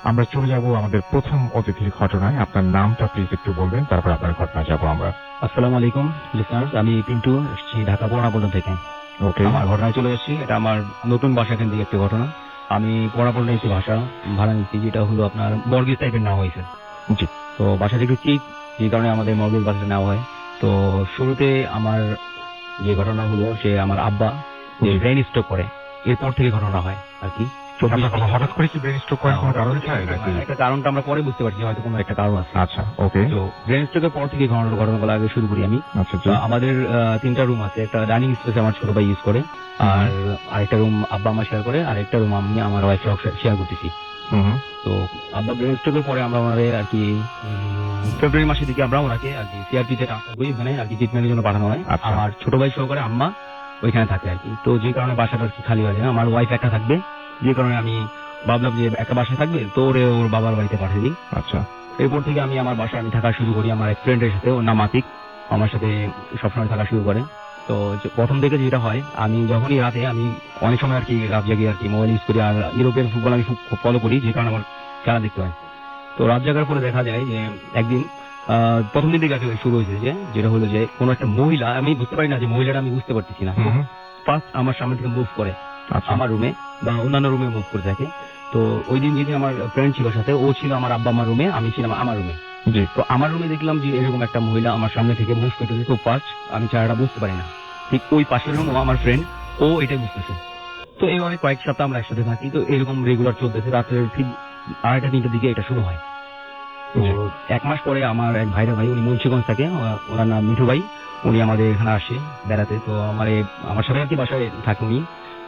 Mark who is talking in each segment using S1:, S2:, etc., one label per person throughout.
S1: আমরা চলে যাব আমাদের প্রথম অতিথির ঘটনায়। আপনার নামটা প্লিজ একটু বলবেন, তারপর আপনার ঘটনায় যাব আমরা।
S2: আসসালামু আলাইকুম লিসনার্স, আমি পিন্টু, এসেছি ঢাকা পোড়াপল্টন থেকে।
S1: ওকে,
S2: আমার ঘটনায় চলে এসেছি। এটা আমার নতুন বাসা কেন্দ্রিক থেকে একটি ঘটনা। আমি পোড়াপল্টনে একটি বাসা ভাড়া নিচ্ছি, যেটা হলো আপনার মর্গেজ টাইপের নেওয়া হয়েছে।
S1: জি।
S2: তো বাসাটা একটু চিপ, যে কারণে আমাদের মর্গেজ বাসাটা নেওয়া হয়। তো শুরুতে আমার যে ঘটনা হলো, সে আমার আব্বা যে ব্রেন স্ট্রোক করে, এরপর থেকে ঘটনা হয় আর কি।
S1: হঠাৎ করে কি ব্রেন স্ট্রোক করার কোনো কারণ আছে নাকি?
S2: একটা কারণটা আমরা পরে বুঝতে পারছি, হয়তো কোনো একটা কারণ আছে।
S1: আচ্ছা, ওকে।
S2: তো ব্রেন স্ট্রোকের পর থেকে ঘটনাগুলো আগে শুরু করি আমি।
S1: আচ্ছা,
S2: তো আমাদের 3টা রুম আছে। একটা ডাইনিং স্পেস আমার ছোট ভাই ইউজ করে, আর আরেকটা রুম আব্বা আমা শেয়ার করে, আর একটা রুম আমি আমার ওয়াইফ শেয়ার করতেছি। তো আব্বা ব্রেন স্ট্রোকের পরে আমরা ওনারে আর কি ফেব্রুয়ারি মাসের দিকে আমরা ওনাকে আর কি সিআরপিতে ট্রান্সফার করি, ওখানে আর কি ট্রিটমেন্টের জন্য পাঠানো হয়। আমার ছোট ভাই সহকারে আম্মা ওইখানে থাকে আর কি। তো যে কারণে বাসাটা আর কি খালি হয়ে যায়, আমার ওয়াইফ একা থাকবে, যে কারণে আমি ভাবলাম যে একটা বাসায় থাকবে, তো ওরে ওর বাবার বাড়িতে পাঠিয়ে দিই।
S1: আচ্ছা।
S2: এরপর থেকে আমি আমার বাসায় আমি থাকা শুরু করি আমার এক ফ্রেন্ডের সাথে। ওর নাম আতিক, আমার সাথে সবসময় থাকা শুরু করে। তো প্রথম থেকে যেটা হয়, আমি যখনই রাতে, আমি অনেক সময় আর কি রাত জাগিয়ে আর কি মোবাইল ইউজ করি, আর ইউরোপিয়ান ফুটবল আমি খুব ফলো করি, যে কারণে আমার খেলা দেখতে হয়। তো রাত জাগার পরে দেখা যায় যে একদিন প্রথম দিন থেকে শুরু হয়েছে যেটা হলো যে কোনো একটা মহিলা, আমি বুঝতে পারি না যে মহিলাটা, আমি বুঝতে পারতেছি না, ফার্স্ট আমার সামনে থেকে মুভ করে আমার রুমে বা অন্যান্য রুমে মুভ করে থাকে। তো ওই দিন যেদিন আমার ফ্রেন্ড ছিল সাথে, ও ছিল আমার আব্বা আমার রুমে, আমি ছিলাম আমার রুমে। তো আমার রুমে দেখলাম যে এরকম একটা মহিলা আমার সামনে থেকে মুভ করতেছে খুব ফাস্ট। আমি চেহারাটা বুঝতে পারি না। ঠিক ওই পাশের রুম, আমার ফ্রেন্ড, ও এটাই বুঝতেছে। তো এইভাবে কয়েক সপ্তাহ আমরা একসাথে থাকি। তো এরকম রেগুলার চলতেছে। রাত্রের ঠিক 2:30-3টার দিকে এটা শুরু হয়। তো 1 মাস পরে আমার এক ভাই, উনি মুন্সিগঞ্জ থাকে, ওনার নাম মিঠু ভাই, উনি আমাদের এখানে আসে বেড়াতে। তো আমার সাথে আর কি বাসায় থাকে উনি।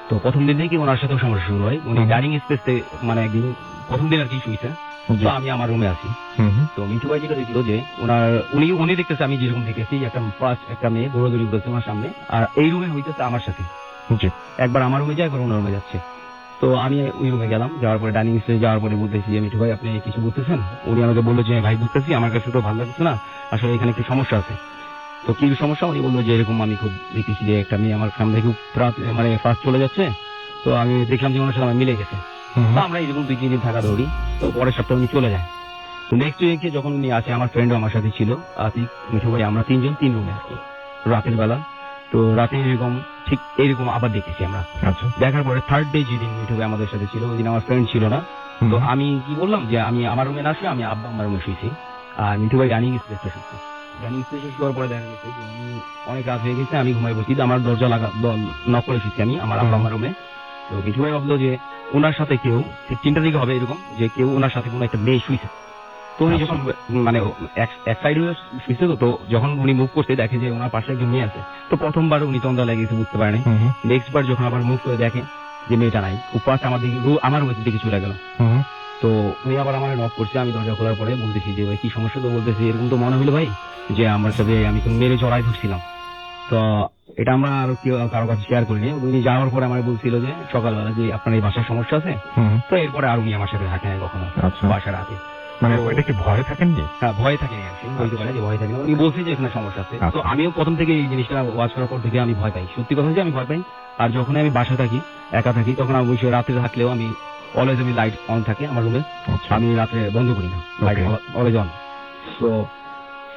S2: তো প্রথম দিন থেকে ওনার সাথেও সমস্যা শুরু হয়। উনি ডাইনিং স্পেসে মানে একদিন প্রথম দিন আর কি শুয়েছে, তো আমি আমার রুমে আছি। তো মিঠু ভাই যেটা দেখলো যে উনি দেখতেছে আমি যেরকম দেখেছি, একটা মেয়ে দৌড়াদৌড়ি করতেছে আমার সামনে, আর এই রুমে হইতেছে আমার সাথে। একবার আমার রুমে যায়, একবার ওনার রুমে যাচ্ছে। তো আমি ওই রুমে গেলাম, যাওয়ার পরে ডাইনিং স্পেসে যাওয়ার পরে বলতেছি যে মিঠু ভাই, আপনি কিছু বুঝতেছেন? উনি আমাকে বললো যে ভাই বুঝতেছি, আমার কাছে তো ভালো লাগছে না, আসলে এখানে একটু সমস্যা আছে। তো কি সমস্যা? উনি বললো যে এরকম আমি খুব দেখতেছি যে একটা মেয়ে আমার সামনে থেকে মানে ফার্স্ট চলে যাচ্ছে। তো আমি দেখলাম যে ওনার সাথে আমার মিলে গেছে। তো আমরা এরকম 2-3 দিন থাকা ধরি। তো পরের সপ্তাহে উনি চলে যায়। তো নেক্সট উইকে যখন উনি আসে, আমার ফ্রেন্ডও আমার সাথে ছিল, আতিক, মিঠু ভাই, আমরা 3 জন 3 রুমে আর কি রাতের বেলা। তো রাতে এরকম ঠিক এইরকম আবার দেখেছি আমরা। দেখার পরে থার্ড ডে যেদিন মিঠু ভাই আমাদের সাথে ছিল, ওই দিন আমার ফ্রেন্ড ছিল না। তো আমি কি বললাম যে আমি আমার রুমে না শুয়ে আমি আব্বা আমার রুমে শুয়েছি, আর মিঠু ভাই ডাইনিং স্পেসে শুয়েছে। ডাইনিং স্পেসে শোয়ার পরে দেখা গেছে যে উনি অনেক রাত হয়ে গেছে, আমি ঘুমাই বসি, আমার দরজা নক করে শুয়েছি আমি আমার আব্বা আমার রুমে। তো মিঠু ভাই ভাবলো যে ওনার সাথে কেউ, ঠিক 3টার দিকে হবে এরকম, যে কেউ ওনার সাথে কোনো একটা মেয়ে শুয়েছে। তো উনি যখন মানে এক সাইড হয়ে শুয়েছে, তো যখন উনি মুভ করতে দেখে যে ওনার পাশে একজন মেয়ে আছে। তো প্রথমবার উনি তন্দা লেগেছে, বুঝতে পারেনি। নেক্সট বার যখন আবার মুভ করে দেখে যে মেয়েটা নাই, খুব ফার্স্ট আমার রুমের দিকে চলে গেল। তো উনি আবার আমার নক করছে। আমি দরজা খোলার পরে বলতেছি যে ভাই কি সমস্যা? তো বলতেছি এরকম তো মনে হলো ভাই যে আমার সাথে আমি তো মেরে জড়াই ধরছিলাম। তো এটা আমরা আর কারো কাছে শেয়ার করিনি। উনি যাওয়ার পরে আমার বলছিল যে সকালবেলা যে আপনার এই বাসার সমস্যা আছে। তো এরপরে আর উনি আমার সাথে থাকে না কখনো বাসার রাতে। মানে ওইটা কি ভয়ে থাকেননি? হ্যাঁ, ভয়ে থাকেনি। বলতে পারে যে ভয় থাকে না। উনি বলছে যে এখানে সমস্যা আছে। তো আমিও প্রথম থেকে এই জিনিসটা ওয়াচ করার পর থেকে আমি ভয় পাই। সত্যি কথা যে আমি ভয় পাই। আর যখন আমি বাসায় থাকি, একা থাকি, তখন আমি অবশ্যই রাতে থাকলেও আমি অলওয়েজ আমি লাইট অন থাকে আমার রুমে। আমি রাতে বন্ধ করি না, লাইট অলওয়েজ অন। তো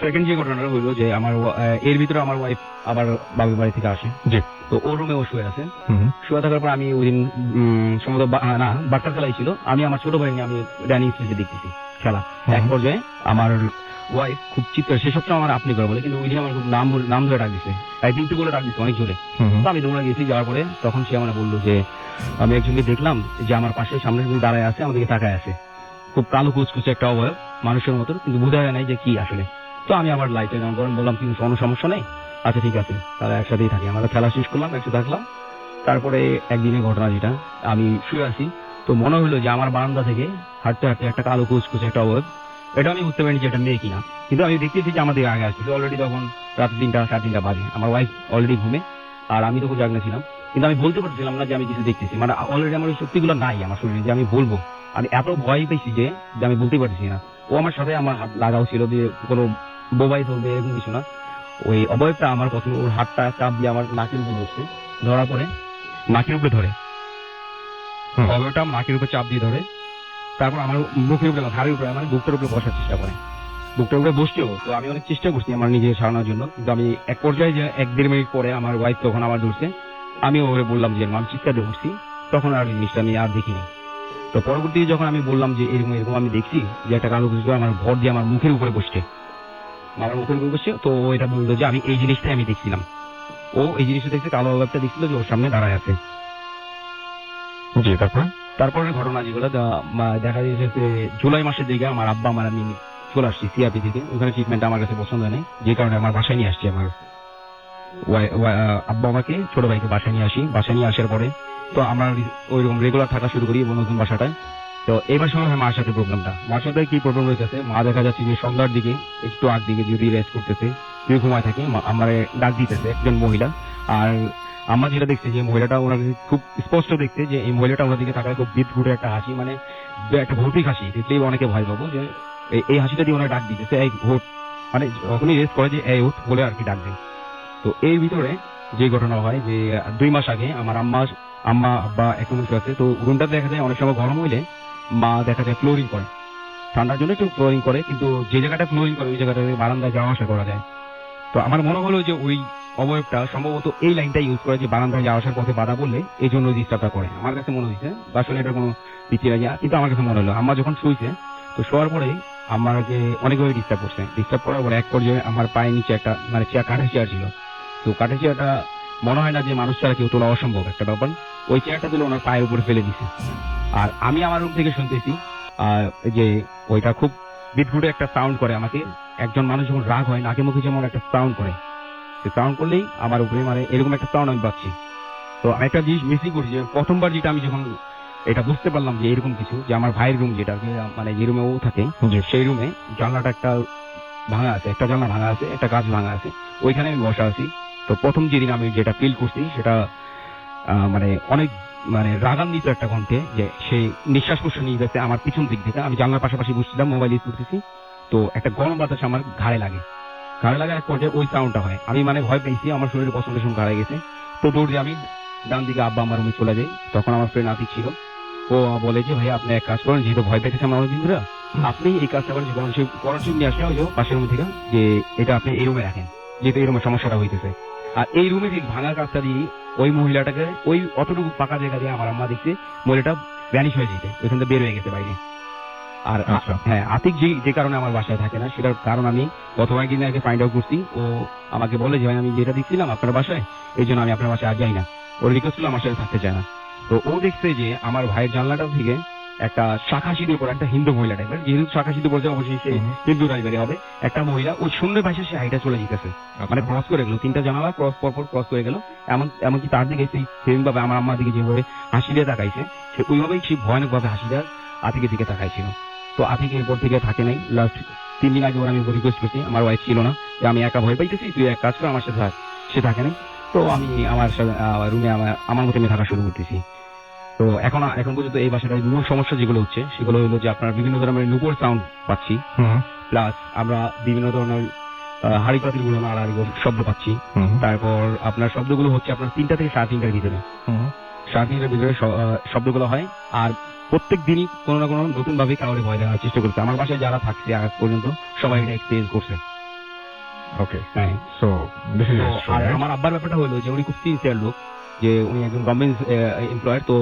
S2: সেকেন্ড যে ঘটনাটা হইলো যে আমার এর ভিতরে আমার ওয়াইফ আবার বাবার বাড়ি থেকে আসে। তো ওর রুমে ও শুয়ে আছে। শুয়ে থাকার পর আমি ওই দিন সম্ভবত বাচ্চার খেলাই ছিল, আমি আমার ছোট ভাই নিয়ে আমি ডাইনিং স্পেসে দেখতেছি খেলা। এক পর্যায়ে আমার ওয়াইফ খুব চিৎকার, সে সবসময় আমার আপনি করে বলে, কিন্তু ওই দিন আমার খুব নাম ধরে ডাক দিছে, তাই কিন্তু বলে ডাক দিচ্ছে অনেক জোরে। তো আমি দৌড়ে গেছি। যাওয়ার পরে তখন সে আমার বললো যে আমি একজনকে দেখলাম যে আমার পাশে সামনে দাঁড়ায় আছে, আমাদেরকে তাকায় আছে, খুব কালো কুচকুচে একটা অবয়ব, মানুষের মতো, কিন্তু বোঝা যায় নাই যে কি আসলে। তো আমি আবার লাইটে অন করে বললাম কিন্তু কোনো সমস্যা নেই, আচ্ছা ঠিক আছে, তাহলে একসাথেই থাকি। আমরা খেলা শেষ করলাম, একসাথে থাকলাম। তারপরে একদিনের ঘটনা যেটা, আমি শুয়ে আছি, তো মনে হলো যে আমার বারান্দা থেকে হাঁটতে হাঁটতে একটা কালো কুচকুচে একটা অবয়ব, এটা আমি বুঝতে পারিনি যে এটা মেয়ে কিনা, কিন্তু আমি দেখতেছি যে আমাদের আগে আসছে। অলরেডি তখন রাত 3টা-3:30 বাজে, আমার ওয়াইফ অলরেডি ঘুমে, আর আমি তখন জাগনা ছিলাম। কিন্তু আমি বলতে পারছিলাম না যে আমি কিছু দেখতেছি, মানে অলরেডি আমার ওই শক্তিগুলো নাই আমার শরীরে যে আমি বলবো। আমি এত ভয় পেয়েছি যে আমি বলতে পারছি না। ও আমার সাথে আমার হাত লাগাও ছিল, যে কোনো বোবাই ধরবে এরকম কিছু না। ওই অবয়বটা আমার প্রথমে ওর হাতটা চাপ দিয়ে আমার নাকের উপরে ধরছে, ধরার পরে নাকের উপরে ধরে, অবয়বটা নাকের উপরে চাপ দিয়ে ধরে, তারপর আমার মুখের উপরে ঘাড়ের উপরে মানে বুকটার উপরে বসার চেষ্টা করে, বুকটার উপরে বসছেও। তো আমি অনেক চেষ্টা করছি আমার নিজে সারানোর জন্য, কিন্তু আমি এক পর্যায়ে যে 1-1.5 মিনিট পরে আমার ওয়াইফ তখন আমার ধরছে, আমি ওরে বললাম যে আমি চিৎকার দিয়ে উঠছি, তখন আর জিনিসটা আমি আর দেখিনি। তো পরবর্তীতে যখন আমি বললাম যে এরকম এরকম আমি দেখছি যে একটা কালো কিছু আমার ভর দিয়ে আমার মুখের উপরে বসছে, আমার মুখের উপরে বসছে, তো ও এটা বললো যে আমি এই জিনিসটাই আমি দেখছিলাম। ও এই জিনিসটা দেখছে, কালো ব্যাপারটা দেখছিল যে ওর সামনে দাঁড়ায় আছে।
S1: জি, তারপর?
S2: তারপরের ঘটনা যেগুলো দেখা যাচ্ছে যে জুলাই মাসের দিকে আমার আব্বা আমার আমি চলে আসছি সিআরপি থেকে, ওখানে ট্রিটমেন্ট আমার কাছে পছন্দ নেই, যে কারণে আমার বাসায় নিয়ে আসছি। আমার আব্বা আমাকে ছোট ভাইকে বাসায় নিয়ে আসি, বাসায় নিয়ে আসার পরে তো আমরা ওইরকম রেগুলার থাকা শুরু করি নতুন বাসাটায়। তো এবার সময় হয় মার সাথে প্রবলেমটা, মার সাথে কি প্রবলেম হয়েছে, মা দেখা যাচ্ছে যে সন্ধ্যার দিকে একটু আগ দিকে যদি রেস্ট করতেছে, যদি ঘুমায় থাকে, আমার ডাক দিতেছে একজন মহিলা। আর আমরা যেটা দেখছি যে মহিলাটা ওনার খুব স্পষ্ট দেখতে যে এই মহিলাটা ওনার দিকে তাকায় খুব বিদঘুটে একটা হাসি, মানে একটা ভৌতিক হাসি দেখলেই অনেকে ভয় পাবো, যে এই হাসিটা দিয়ে ওনার ডাক দিতেছে এই ভোট, মানে যখনই রেস্ট করে যে এই উঠ বলে আর কি ডাক দেয়। তো এই ভিতরে যে ঘটনা হয় যে 2 মাস আগে আমার আম্মা আব্বা একটা মানুষ আছে, তো রুমটা দেখা যায় অনেক সময় গরম হইলে মা দেখা যায় ফ্লোরিং করে, ঠান্ডার জন্য একটু ফ্লোরিং করে, কিন্তু যে জায়গাটা ফ্লোরিং করে ওই জায়গাটা বারান্দায় যাওয়া আসা করা যায়। তো আমার মনে হলো যে ওই অবয়বটা সম্ভবত এই লাইনটা ইউজ করে যে বারান্দায় যাওয়া আসার পথে বাধা বললে এই জন্য ডিস্টার্বটা করে, আমার কাছে মনে হয়েছে। আসলে এটা কোনো পিছিয়ে যায়, কিন্তু আমার কাছে মনে হলো আম্মা যখন শুয়েছে, তো শোয়ার পরে আমাকে অনেকভাবে ডিস্টার্ব করছে। ডিস্টার্ব করার পরে এক পর্যায়ে আমার পায়ের নিচে একটা মানে চেয়ার, কাঠের চেয়ার ছিল, তো কাঠের চেয়ারটা মনে হয় না যে মানুষ ছাড়া কেউ তোলা অসম্ভব একটা ব্যাপার, ওই চেয়ারটা তুলে ওনার পায়ের উপরে ফেলে দিছে। আর আমি আমার রুম থেকে শুনতেছি যে ওইটা খুব বিদঘুটে একটা সাউন্ড করে, আমাকে একজন মানুষ যখন রাগ হয় নাকে মুখে যেমন একটা সাউন্ড করে, সে সাউন্ড করলেই আমার উপরে মানে এরকম একটা সাউন্ড আমি পাচ্ছি। তো আমি একটা জিনিস মিসই করি যে প্রথমবার যেটা আমি যখন এটা বুঝতে পারলাম যে এরকম কিছু, যে আমার ভাইয়ের রুম যেটা মানে যে রুমে ও থাকে, সেই রুমে জানলাটা একটা ভাঙা আছে, একটা জানলা ভাঙা আছে, একটা কাঁচ ভাঙা আছে, ওইখানে আমি বসা আছি। তো প্রথম যেদিন আমি যেটা ফিল করছি সেটা মানে অনেক মানে রাগান্বিত একটা কণ্ঠে, যে সে নিঃশ্বাস প্রশ্বাস নিয়ে যাচ্ছে আমার পিছন দিক থেকে, আমি জানলার পাশাপাশি বসছিলাম, মোবাইল ইউজ করতেছি, তো একটা গরম বাতাস আমার ঘাড়ে লাগে এক পর্যায়ে ওই সাউন্ডটা হয়, আমি মানে ভয় পেয়েছি, আমার শরীরে পছন্দের সঙ্গে হারিয়ে গেছে। তো দৌড়ে আমি ডান দিকে আব্বা আমার রুমে চলে যাই, তখন আমার ফ্রেন্ড আতিক ছিল, ও বলে যে ভাই আপনি এক কাজ করেন, যেহেতু ভয় পেতেছে আমরা অনেকদিন ধরে, আপনি এই কাজটা করেন, যে করার জন্য নিয়ে আসলে ওই পাশের রুম থেকে, যে এটা আপনি এই রুমে রাখেন, যেহেতু এই রুমে সমস্যাটা হইতেছে। আর এই রুমে ঠিক ভাঙা কাজটা দিয়ে ওই মহিলাটাকে ওই অতটুকু ফাঁকা জায়গা দিয়ে আমার আম্মা দেখছে মহিলাটা ভ্যানিশ হয়ে যেতে, ওইখান থেকে বের হয়ে গেছে বাইরে। আর হ্যাঁ, আতিক যে কারণে আমার বাসায় থাকে না, সেটার কারণ আমি গত কয়েকদিন আগে ফাইন্ড আউট করছি। ও আমাকে বলে যে ভাই আমি যেটা দেখছিলাম আপনার বাসায়, এই জন্য আমি আপনার বাসায় আর যাই না, ওর রিকোয়েস্ট ছিল আমার সাথে থাকতে চায় না। তো ও দেখছে যে আমার ভাইয়ের জানলাটা থেকে একটা শাখা সিঁদুর পরে একটা হিন্দু মহিলা টাইপের, যেহেতু শাখা সিঁদুর পরে অবশ্যই সে হিন্দু টাইপের হবে, একটা মহিলা ওই শূন্য ভাষা সে হাইটা চলে যেতেছে, মানে ক্রস করে গেল, 3টা জানালা ক্রস করে গেল, এমনকি তার দিকে সেই সেম ভাবে আমার আম্মার দিকে যেভাবে হাসি দিয়ে তাকাইছে, সে ওইভাবেই সে ভয়ানক ভাবে হাসি দিয়ে আতিকের দিকে তাকাইছিল। তো আতিক এরপর থেকে থাকে নাই, লাস্ট 3 দিন আগে ওর আমি রিকোয়েস্ট করছি, আমার ওয়াইফ ছিল না, যে আমি একা ভয় পাইতেছি, তুই এক কাজ কর আমার সাথে থাক, সে থাকে নাই। তো আমি আমার সাথে রুমে আমার মতো আমি থাকা শুরু করতেছি। তো এখন পর্যন্ত এই বাসাটার মূল সমস্যা যেগুলো হচ্ছে সেগুলো হলো যে আপনার বিভিন্ন ধরনের নুপুর সাউন্ড পাচ্ছি, প্লাস আমরা বিভিন্ন ধরনের হাড়ি পাতিল গুলো নাড়াড়ি শব্দ পাচ্ছি। তারপর আপনার শব্দগুলো হচ্ছে আপনার 3টা থেকে 3:30টার ভিতরে, 3:30টার ভিতরে শব্দগুলো হয়। আর প্রত্যেক দিনই কোনো না কোনো নতুন ভাবে কাউরে ভয় দেওয়ার চেষ্টা করছে। আমার বাসায় যারা থাকছে আজ পর্যন্ত সবাই এটা এক্সপিরিয়েন্স করছে।
S1: ওকে, সো দিস ইজ
S2: আমার আব্বার ব্যাপারটা হলো যে উনি খুব সিনসিয়ার লোক, যে উনি একজন গভর্নমেন্ট এমপ্লয়ার, তো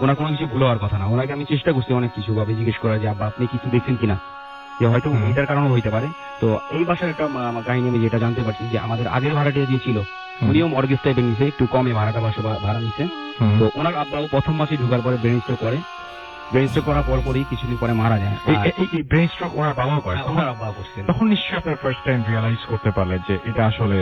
S2: ওনার কোনো কিছু ভুল হওয়ার কথা না। ওনাকে আমি চেষ্টা করছি অনেক কিছু ভাবে জিজ্ঞেস করা যে আব্বা আপনি কিছু দেখছেন কিনা, যে হয়তো এটার কারণে হইতে পারে। তো এই বাসার একটা কাহিনী আমি যেটা জানতে পারছি যে আমাদের আগের ভাড়াটিয়া যে ছিল উনিও মর্গেজ টাইপের নিছে, একটু কমে ভাড়া নিছে। তো ওনার আব্বাও প্রথম মাসে ঢোকার পরে ব্রেন স্ট্রোক করে, ব্রেন স্ট্রোক করার পরই কিছুদিন পরে মারা যায়।
S1: এই ব্রেন স্ট্রোক ওনার বাবাও করে?
S2: ওনার আব্বা করছে।
S1: তখন নিশ্চয়ই আপনার ফার্স্ট টাইম রিয়েলাইজ করতে পারলেন যে এটা আসলে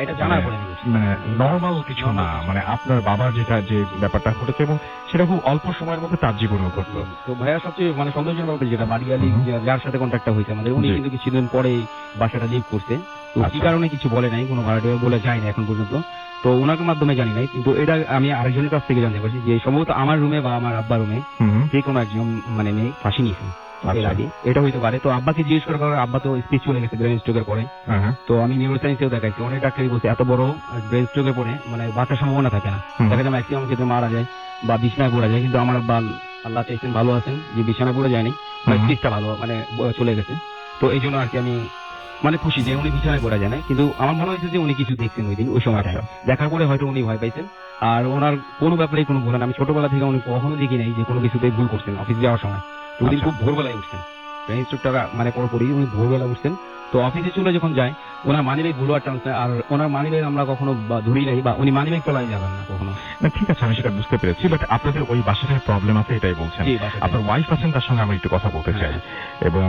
S2: এটা জানার পরে
S1: মানে নর্মাল কিছু না, মানে আপনার বাবার যে ব্যাপারটা ঘটেছে এবং সেটা খুব অল্প সময়ের মধ্যে তার জীবনেও ঘটলো।
S2: তো ভাইয়া সবচেয়ে মানে সৌন্দর্যের ব্যাপার যেটা বাড়িয়ালি যার সাথে কন্ট্যাক্টটা হয়েছে আমাদের, উনি কিন্তু কিছুদিন পরে বাসাটা লিভ করছে। তো কি কারণে কিছু বলে নাই, কোনো ভাড়াটিয়া বলে যায় না এখন পর্যন্ত, তো ওনার মাধ্যমে জানি নাই। কিন্তু এটা আমি আরেকজনের কাছ থেকে জানতে পারছি যে সম্ভবত আমার রুমে বা আমার আব্বার রুমে যে কোনো একজন মানে মেয়ে ফাঁসি নিয়েছে এর আগে, এটা হইতে পারে। তো আব্বাকে জিজ্ঞেস করার কারণে আব্বা তো স্পিচ চলে গেছে ব্রেন স্ট্রোকের পরে। তো আমি নিউরো সায়েন্সেও দেখাইছি, অনেক ডাক্তারই বলছে এত বড় ব্রেন স্ট্রোকের পরে মানে বাঁচার সম্ভাবনা থাকে না, দেখা যায় ম্যাক্সিমাম ক্ষেত্রে মারা যায় বা বিছনায় পড়া যায়। কিন্তু আমার আব্বা আল্লাহ চাইছেন ভালো আছেন, যে বিছানা পড়ে যায়নি, স্টিচটা ভালো মানে চলে গেছে। তো এই জন্য আর কি আমি মানে খুশি যে উনি বিছানায় পড়ে যায় না, কিন্তু আমার মনে হয়েছে যে উনি কিছু দেখছেন ওই দিন ওই সময়টা, দেখার পরে হয়তো উনি ভয় পাইছেন। আর ওনার কোনো ব্যাপারে কোনো ভুল না, আমি ছোটবেলা থেকে উনি কখনো দেখি নাই যে কোনো কিছুতে ভুল করছেন অফিস যাওয়ার সময়। তো উনি খুব ভোরবেলায় উঠছেন, ইনস্ট্রাক্টর মানে পরপরই উনি ভোরবেলা উঠছেন। তো অফিসে চলে যখন যায় ওনার মানিব্যাগ ভুল হওয়ার চান্স নেই, আর ওনার মানিব্যাগ আমরা কখনো ধরি নাই, বা উনি মানিব্যাগ ফেলাই যাবেন না কখনো।
S1: না ঠিক আছে, আমি সেটা বুঝতে পেরেছি, বাট আপনাদের ওই বাসাটায় প্রবলেম আছে এটাই বলছেন।
S2: জি, বাসাটায়।
S1: আপনার ওয়াইফ আছেন, তার সঙ্গে আমি একটু কথা বলতে চাই, এবং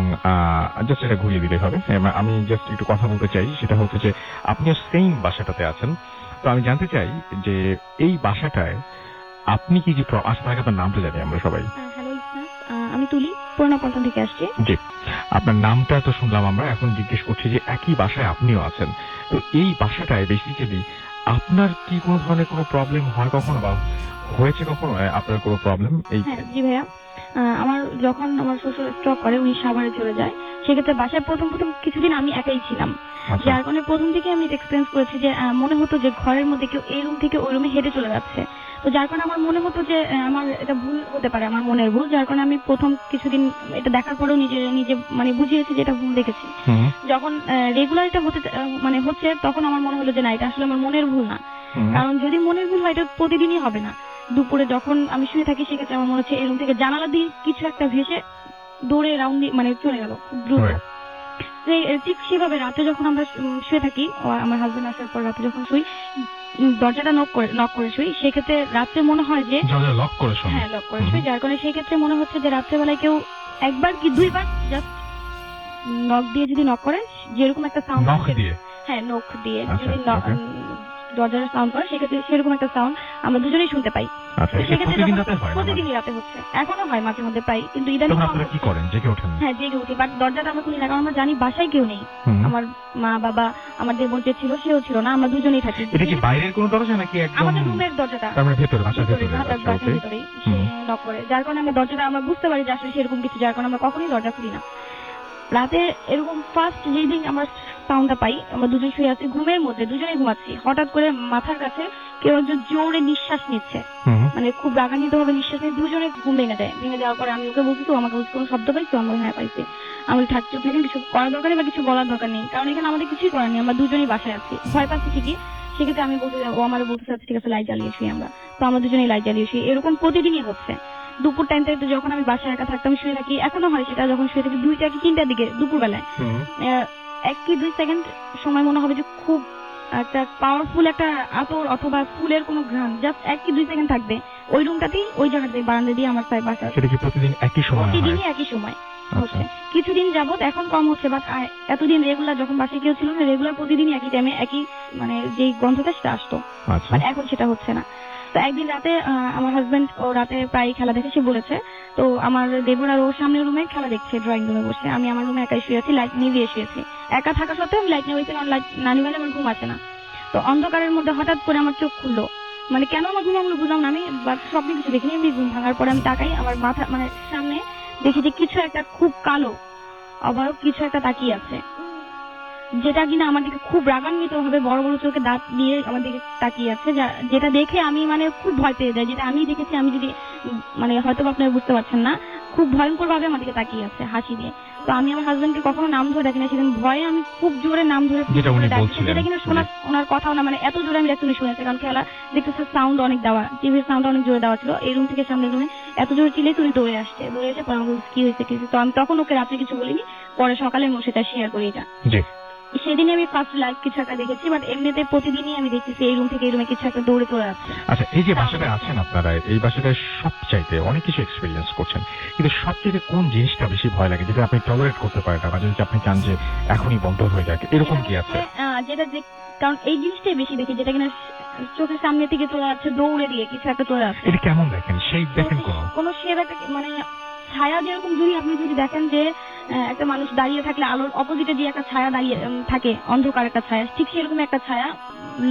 S1: জাস্ট এটা ঘুরিয়ে দিলে হবে। আমি জাস্ট একটু কথা বলতে চাই, সেটা হচ্ছে যে আপনিও সেম বাসাটাতে আছেন। তো আমি জানতে চাই যে এই বাসাটায় আপনি কি কি আপনাকে আপনার নামটা জানি আমরা সবাই।
S3: হ্যালো ইসনাস, আমি তুলি, পুরোনো পল্টন থেকে আসছি।
S1: জি, আপনার নামটা তো শুনলাম আমরা, এখন জিজ্ঞেস করছি যে একই বাসায় আপনিও আছেন, তো এই বাসাটায় বেসিক্যালি আপনার কি কোনো ধরনের কোনো প্রবলেম হয় কখনো, বা হয়েছে কখনো আপনার কোনো প্রবলেম? এই
S3: হ্যাঁ জি ভাইয়া, আমার যখন আমার শ্বশুর স্ট্রোক করে উনি সাভারে চলে যায়, সেক্ষেত্রে বাসায় প্রথম কিছুদিন আমি একাই ছিলাম।
S1: আচ্ছা।
S3: যার কারণে প্রথম থেকে আমি এক্সপিরিয়েন্স করেছি যে মনে হতো যে ঘরের মধ্যে কেউ এই রুম থেকে ওই রুমে হেঁটে চলে যাচ্ছে। তো যার কারণে আমার মনে হতো যে আমার এটা ভুল হতে পারে, আমার মনের ভুল। যার কারণে আমি প্রথম কিছুদিন এটা দেখার পরেও নিজে মানে বুঝিয়েছি যে এটা ভুল দেখেছি। যখন রেগুলার এটা মানে হচ্ছে, তখন আমার মনে হলো যে না, এটা আসলে আমার মনের ভুল না। কারণ যদি মনের ভুল হয় এটা প্রতিদিনই হবে না। দুপুরে যখন আমি শুয়ে থাকি, সেক্ষেত্রে আমার মনে হচ্ছে এই রুম থেকে জানালা দিয়ে কিছু একটা ভেসে দৌড়ে রাউন্ড মানে চলে গেল খুব দ্রুত। ঠিক সেভাবে রাতে যখন আমরা শুয়ে থাকি, আমার হাজবেন্ড আসার পর রাতে যখন শুই, দরজাটা নক করে শুই, সেক্ষেত্রে রাত্রে মনে হয় যে
S1: লক করে শুনুন।
S3: হ্যাঁ, লক করে শুই। যার কারণে সেই ক্ষেত্রে মনে হচ্ছে যে রাত্রেবেলায় কেউ একবার কি দুইবার জাস্ট নক দিয়ে যদি নক করে, যেরকম একটা সাউন্ড,
S1: নখ দিয়ে,
S3: হ্যাঁ নখ দিয়ে
S1: আচ্ছা,
S3: যদি
S1: okay.
S3: দরজার সাউন্ড করে, সেক্ষেত্রে সেরকম একটা সাউন্ড আমরা দুজনেই শুনতে পাই।
S1: আচ্ছা, এটা
S3: সেক্ষেত্রে
S1: প্রতিদিন রাতে হয়?
S3: প্রতিদিনই রাতে হচ্ছে, এখনো হয় মাঝে মধ্যে প্রায়, কিন্তু ইদানিং
S1: তখন আপনারা কি করেন, জেগে ওঠেন?
S3: হ্যাঁ জেগে উঠি, বাট দরজাটা আমরা খুলি না, কারণ আমরা জানি বাসায় কেউ নেই। আমার মা বাবা, আমার দেবর যে ছিল সেও ছিল না, আমরা দুজনেই থাকি।
S1: এটা কি বাইরের কোনো দরজা নাকি একদম
S3: আমাদের রুমের দরজাটা?
S1: তার মানে ভেতরে, বাসার ভেতরে।
S3: বাসার ভেতরেই সে নক করে, যার কারণে আমরা দরজাটা আমরা বুঝতে পারি যে আসলে সেরকম কিছু, যার কারণে আমরা কখনোই দরজা খুলি না। রাতে এরকম ফার্স্ট যেই দিন আমরা সাউন্ডটা পাই, আমরা দুজন শুয়ে আছি ঘুমের মধ্যে, দুজনেই ঘুমাচ্ছি, হঠাৎ করে মাথার কাছে কেউ একজন জোরে নিঃশ্বাস নিচ্ছে, মানে খুব রাগান্বিত ভাবে নিঃশ্বাস নিয়ে দুজনে ঘুম ভেঙে দেয়। ভেঙে দেওয়ার পরে আমি ওকে বলছি, তো আমাকে বলছি কোনো শব্দ পাইছো? আমরা হ্যাঁ পাইছি। আমি থাকছি, কিছু করার দরকার নেই বা কিছু বলার দরকার নেই, কারণ এখানে আমাদের কিছুই করার নেই, আমরা দুজনেই বাসায় আছি, ভয় পাচ্ছি ঠিকই। সেক্ষেত্রে আমি বলতে, ও আমার বলতে চাচ্ছি ঠিক আছে লাইট জ্বালিয়ে শুই আমরা। তো আমরা দুজনেই লাইট জ্বালিয়ে শুই, এরকম প্রতিদিনই হচ্ছে। দুপুর টাইম থেকে যখন আমি বাসায় একা থাকতাম, শুয়ে থাকি, এখনো হয় সেটা, যখন শুয়ে থাকি 2টা কি 3টার দিকে দুপুর বেলায় 1 কি 2 সেকেন্ড সময় মনে হবে যে খুব একটা পাওয়ারফুল একটা আতর অথবা ফুলের কোনো ঘ্রাণ জাস্ট 1 কি 2 সেকেন্ড থাকবে ওই রুমটাতেই, ওই জায়গাতেই, বারান্দা দিয়ে আমার বাসা।
S1: সেটা কি প্রতিদিন একই সময় হয়?
S3: প্রতিদিনই একই সময় হচ্ছে। কিছুদিন যাবত এখন কম হচ্ছে, বাট এতদিন রেগুলার যখন বাসায় কেউ ছিল না, রেগুলার প্রতিদিনই একই টাইমে একই মানে যেই গন্ধটা সেটা আসতো।
S1: আচ্ছা।
S3: এখন সেটা হচ্ছে না। তো একদিন রাতে আমার হাজবেন্ড ও রাতে প্রায় খেলা দেখে, সে বলেছে, তো আমার দেবর আর ওর সামনের রুমে খেলা দেখছে ড্রয়িং রুমে বসে, আমি আমার রুমে একাই শুয়ে আছি, লাইট নিভিয়ে শুয়েছি। একা থাকা সত্ত্বেও আমি লাইট নিভিয়েছি, কারণ লাইট না নিভালে আমার ঘুম আসে না। তো অন্ধকারের মধ্যে হঠাৎ করে আমার চোখ খুললো, মানে কেন আমার ঘুম ভাঙলো বুঝলাম না আমি, বাট স্বপ্নে কিছু দেখিনি, এমনি ঘুম ভাঙার পরে আমি তাকাই, আমার মাথা মানে সামনে দেখি যে কিছু একটা খুব কালো অবাক কিছু একটা তাকিয়ে আছে, যেটা কিনা আমার দিকে খুব রাগান্বিত ভাবে বড় বড় চোখে দাঁত দিয়ে আমার দিকে তাকিয়ে আছে, যেটা দেখে আমি মানে খুব ভয় পেয়ে যাই। যেটা আমি দেখেছি, আমি যদি মানে হয়তো আপনারা বুঝতে পারছেন না, খুব ভয়ঙ্কর ভাবে আমার দিকে তাকিয়ে আছে হাসি দিয়ে। তো আমি আমার হাজবেন্ডকে কখনো নাম ধরে ডাকি না, সেদিন ভয়ে আমি খুব জোরে নাম ধরে ডাকছি, যেটা কিনা ওনার কথাও না, মানে এত জোরে আমি ডাকতে শুনেছি, কারণ খেলা দেখতেছে সাউন্ড অনেক দেওয়া, টিভির সাউন্ড অনেক জোরে দেওয়া ছিল, এই রুম থেকে সামনের রুমে এত জোরে চিলে তুই দৌড়ে এসে পরে আমাকে কি হয়েছে। তো আমি তখন ওকে রাত্রে কিছু বলিনি, পরে সকালে আমি সেটা শেয়ার করি। এটা সেদিন আমি ফার্স্ট লাইভ কিছু একটা দেখেছি, বাট এমনিতে প্রতিদিনই আমি দেখতেছি এই রুম থেকে এই রুমে কিছু একটা দৌড়ে চলে যাচ্ছে।
S1: আচ্ছা, এই যে বাসাটা আছেন আপনারা, এই বাসাটায় সবচাইতে অনেক কিছু এক্সপেরিয়েন্স করছেন, কিন্তু সবচেয়ে কোন জিনিসটা বেশি ভয় লাগে, যেটা আপনি টলারেট করতে পারেন না, বা যদি আপনি চান যে এখনই বন্ধ হয়ে যাক, এরকম কি আছে?
S3: যেটা কারণ এই জিনিসটাই বেশি দেখি, যেটা কিনা চোখের সামনে থেকে চলে যাচ্ছে, দৌড়ে দিয়ে কিছু একটা চলে যাচ্ছে।
S1: এটা কেমন দেখেন? সেই দেখেন
S3: কোন শেপ একটা, মানে ছায়া, যেরকম আপনি যদি দেখেন যে একটা মানুষ দাঁড়িয়ে থাকলে আলোর অপোজিটে যে একটা ছায়া দাঁড়িয়ে থাকে, অন্ধকার একটা ছায়া, ঠিক সেরকম একটা ছায়া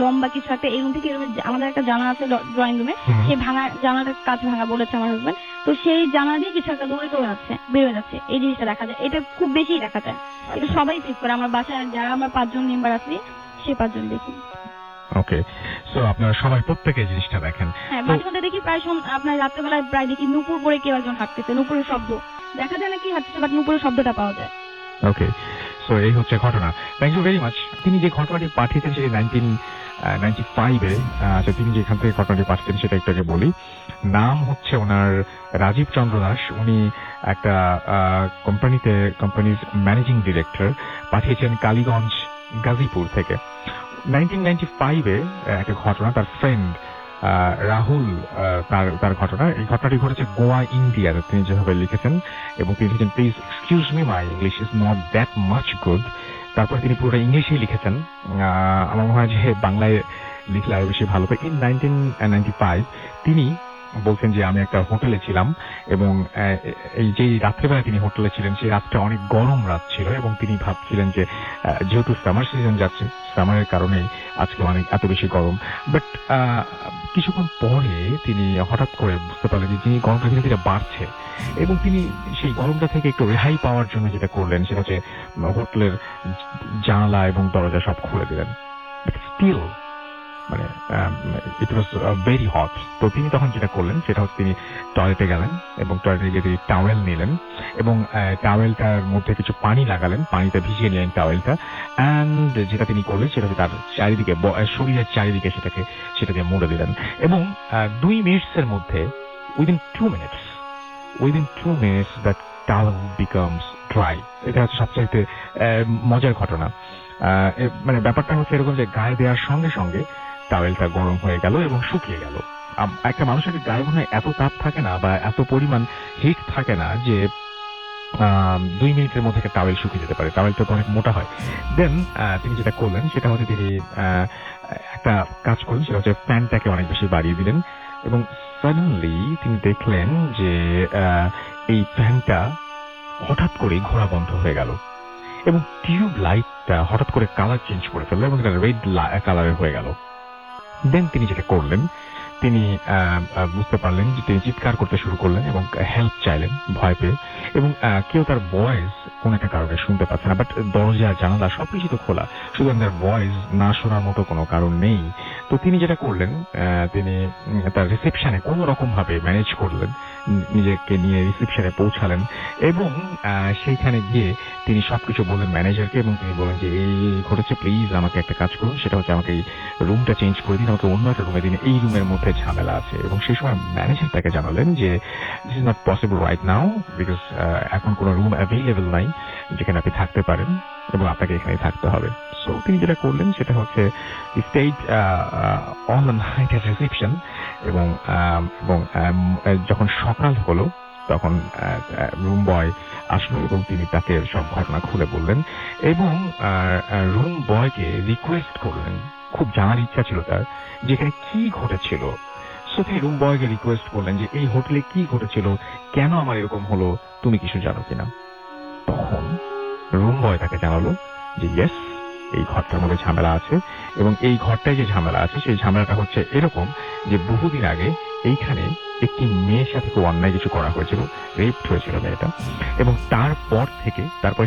S3: লম্বা কিছু একটা। এই রুম থেকে আমাদের একটা জানা আছে ড্রয়িং রুমে, সেই ভাঙা জানাটার কাজ ভাঙা বলেছে আমার হাজবেন্ড, তো সেই জানা দিয়ে কিছু একটা দৌড়ে চলে যাচ্ছে, বেরোয় যাচ্ছে, এই জিনিসটা দেখা যায়। এটা খুব বেশি দেখা যায়, এটা সবাই ফিক্স করে। আমার বাসায় যারা আমরা 5 জন মেম্বার আছি, সে 5 জন দেখি।
S1: ওকে, সো আপনারা সবাই প্রত্যেকে এই জিনিসটা দেখেন।
S3: হ্যাঁ,
S1: তো
S3: মাঝে মধ্যে দেখি প্রায় আপনার রাত্রেবেলায় প্রায় দেখি নুপুর পরে কেউ একজন হাঁটতেছে, নুপুরের শব্দ দেখা যায় না কি হাঁটতেছে, বাট নুপুরের শব্দটা পাওয়া যায়।
S1: ওকে, সো এই হচ্ছে ঘটনা। Thank you very much. তিনি যে ঘটনাটি পাঠিয়েছেন সেটি 1995-এ। আচ্ছা, তিনি যেখান থেকে ঘটনাটি পাঠিয়েছেন সেটা একটু আগে বলি। নাম হচ্ছে ওনার রাজীব চন্দ্র দাস। উনি একটা কোম্পানির ম্যানেজিং ডিরেক্টর। পাঠিয়েছেন কালীগঞ্জ, গাজীপুর থেকে। 1995-এ একটা ঘটনা, তার ফ্রেন্ড রাহুল, তার ঘটনা। এই ঘটনাটি ঘটেছে গোয়া, ইন্ডিয়াতে। তিনি যেভাবে লিখেছেন, এবং তিনি লিখেছেন, please excuse me, my English is not that much good. তারপর তিনি পুরোটা ইংলিশেই লিখেছেন। আমার মনে হয় যে বাংলায় লিখলে আরো বেশি ভালো হয়। ইন 1995 তিনি বলছেন যে আমি একটা হোটেলে ছিলাম, এবং এই যে রাত্রেবেলা তিনি হোটেলে ছিলেন সেই রাতটা অনেক গরম রাত ছিল, এবং তিনি ভাবছিলেন যে যেহেতু সামার সিজন যাচ্ছে, সামারের কারণে আজকে অনেক এত বেশি গরম। বাট কিছুক্ষণ পরে তিনি হঠাৎ করে বুঝতে পারলেন যে যিনি গরমটা ধীরে ধীরে বাড়ছে, এবং তিনি সেই গরমটা থেকে একটু রেহাই পাওয়ার জন্য যেটা করলেন সেটা হচ্ছে হোটেলের জানালা এবং দরজা সব খুলে দিলেন। স্টিল মানে ইট ওয়াজ ভেরি হট। তো তিনি তখন যেটা করলেন সেটা হচ্ছে তিনি টয়লেটে গেলেন, এবং টয়লেটে গিয়ে তিনি টাওয়েল নিলেন, এবং টাওয়েলটার মধ্যে কিছু পানি লাগালেন, পানিতে ভিজিয়ে নিলেন টাওয়েলটা। অ্যান্ড যেটা তিনি করলেন সেটা হচ্ছে তার চারিদিকে, শরীরের চারিদিকে সেটাকে মুড়ে দিলেন, এবং 2 মিনিটসের মধ্যে, within 2 minutes that towel becomes dry. এটা হচ্ছে সবচাইতে মজার ঘটনা। মানে ব্যাপারটা হচ্ছে এরকম যে গায়ে দেওয়ার সঙ্গে সঙ্গে টাওয়েলটা গরম হয়ে গেল এবং শুকিয়ে গেল। একটা মানুষের গায়ে মনে হয় এত তাপ থাকে না, বা এত পরিমাণ হিট থাকে না যে 2 মিনিটের মধ্যে একটা টাওয়েল শুকিয়ে যেতে পারে। টাওয়েলটা তো অনেক মোটা হয়। দেন তিনি যেটা করলেন সেটা হচ্ছে তিনি একটা কাজ করলেন, সেটা হচ্ছে ফ্যানটাকে অনেক বেশি বাড়িয়ে দিলেন, এবং সাডেনলি তিনি দেখলেন যে এই ফ্যানটা হঠাৎ করে ঘোরা বন্ধ হয়ে গেল, এবং টিউব লাইটটা হঠাৎ করে কালার চেঞ্জ করে ফেললো, এবং এটা রেড কালারের হয়ে গেল। দেন তিনি যেটা করলেন, তিনি বুঝতে পারলেন যে তিনি চিৎকার করতে শুরু করলেন এবং হেল্প চাইলেন ভয় পেয়ে, এবং কেউ তার ভয়েস কোন একটা কারণে শুনতে পাচ্ছে না। বাট দরজা জানালা সবকিছু তো খোলা, সুতরাং তার ভয়েস না শোনার মতো কোনো কারণ নেই। তো তিনি যেটা করলেন, তিনি তার রিসেপশনে কোনো রকম ভাবে ম্যানেজ করলেন, নিজেকে নিয়ে রিসেপশনে পৌঁছালেন, এবং সেইখানে গিয়ে তিনি সবকিছু বললেন ম্যানেজারকে, এবং তিনি বলেন যে এই ঘটেছে, প্লিজ আমাকে একটা কাজ করুন, সেটা হচ্ছে আমাকে এই রুমটা চেঞ্জ করে দিন, আমাকে অন্য একটা রুমে দিন, এই রুমের মধ্যে ঝামেলা আছে। এবং সেই সময় ম্যানেজার তাকে জানালেন যে this is not possible right now, because এখন কোনো রুম অ্যাভেলেবল নাই যেখানে আপনি থাকতে পারেন, এবং আপনাকে এখানে থাকতে হবে। সো তিনি যেটা করলেন সেটা হচ্ছে stage all the night at reception, এবং যখন সকাল হলো তখন রুম বয় আসলো, এবং তিনি তাকে সব ঘটনা খুলে বললেন, এবং রুম বয়কে রিকোয়েস্ট করলেন, খুব জানার ইচ্ছা ছিল তার যেখানে কি ঘটেছিল। সো তিনি রুম বয়কে রিকোয়েস্ট করলেন যে এই হোটেলে কি ঘটেছিল, কেন আমার এরকম হলো, তুমি কিছু জানো কিনা। তখন রুম বয় তাকে জানালো যে ইয়েস, এই ঘরটার মধ্যে ঝামেলা আছে, এবং এই ঘরটায় যে ঝামেলা আছে সেই ঝামেলাটা হচ্ছে এরকম যে বহুদিন আগে এইখানে একটি মেয়ের সাথে খুব অন্যায় কিছু করা হয়েছিল, রেপড হয়েছিল মেয়েটা, এবং তারপর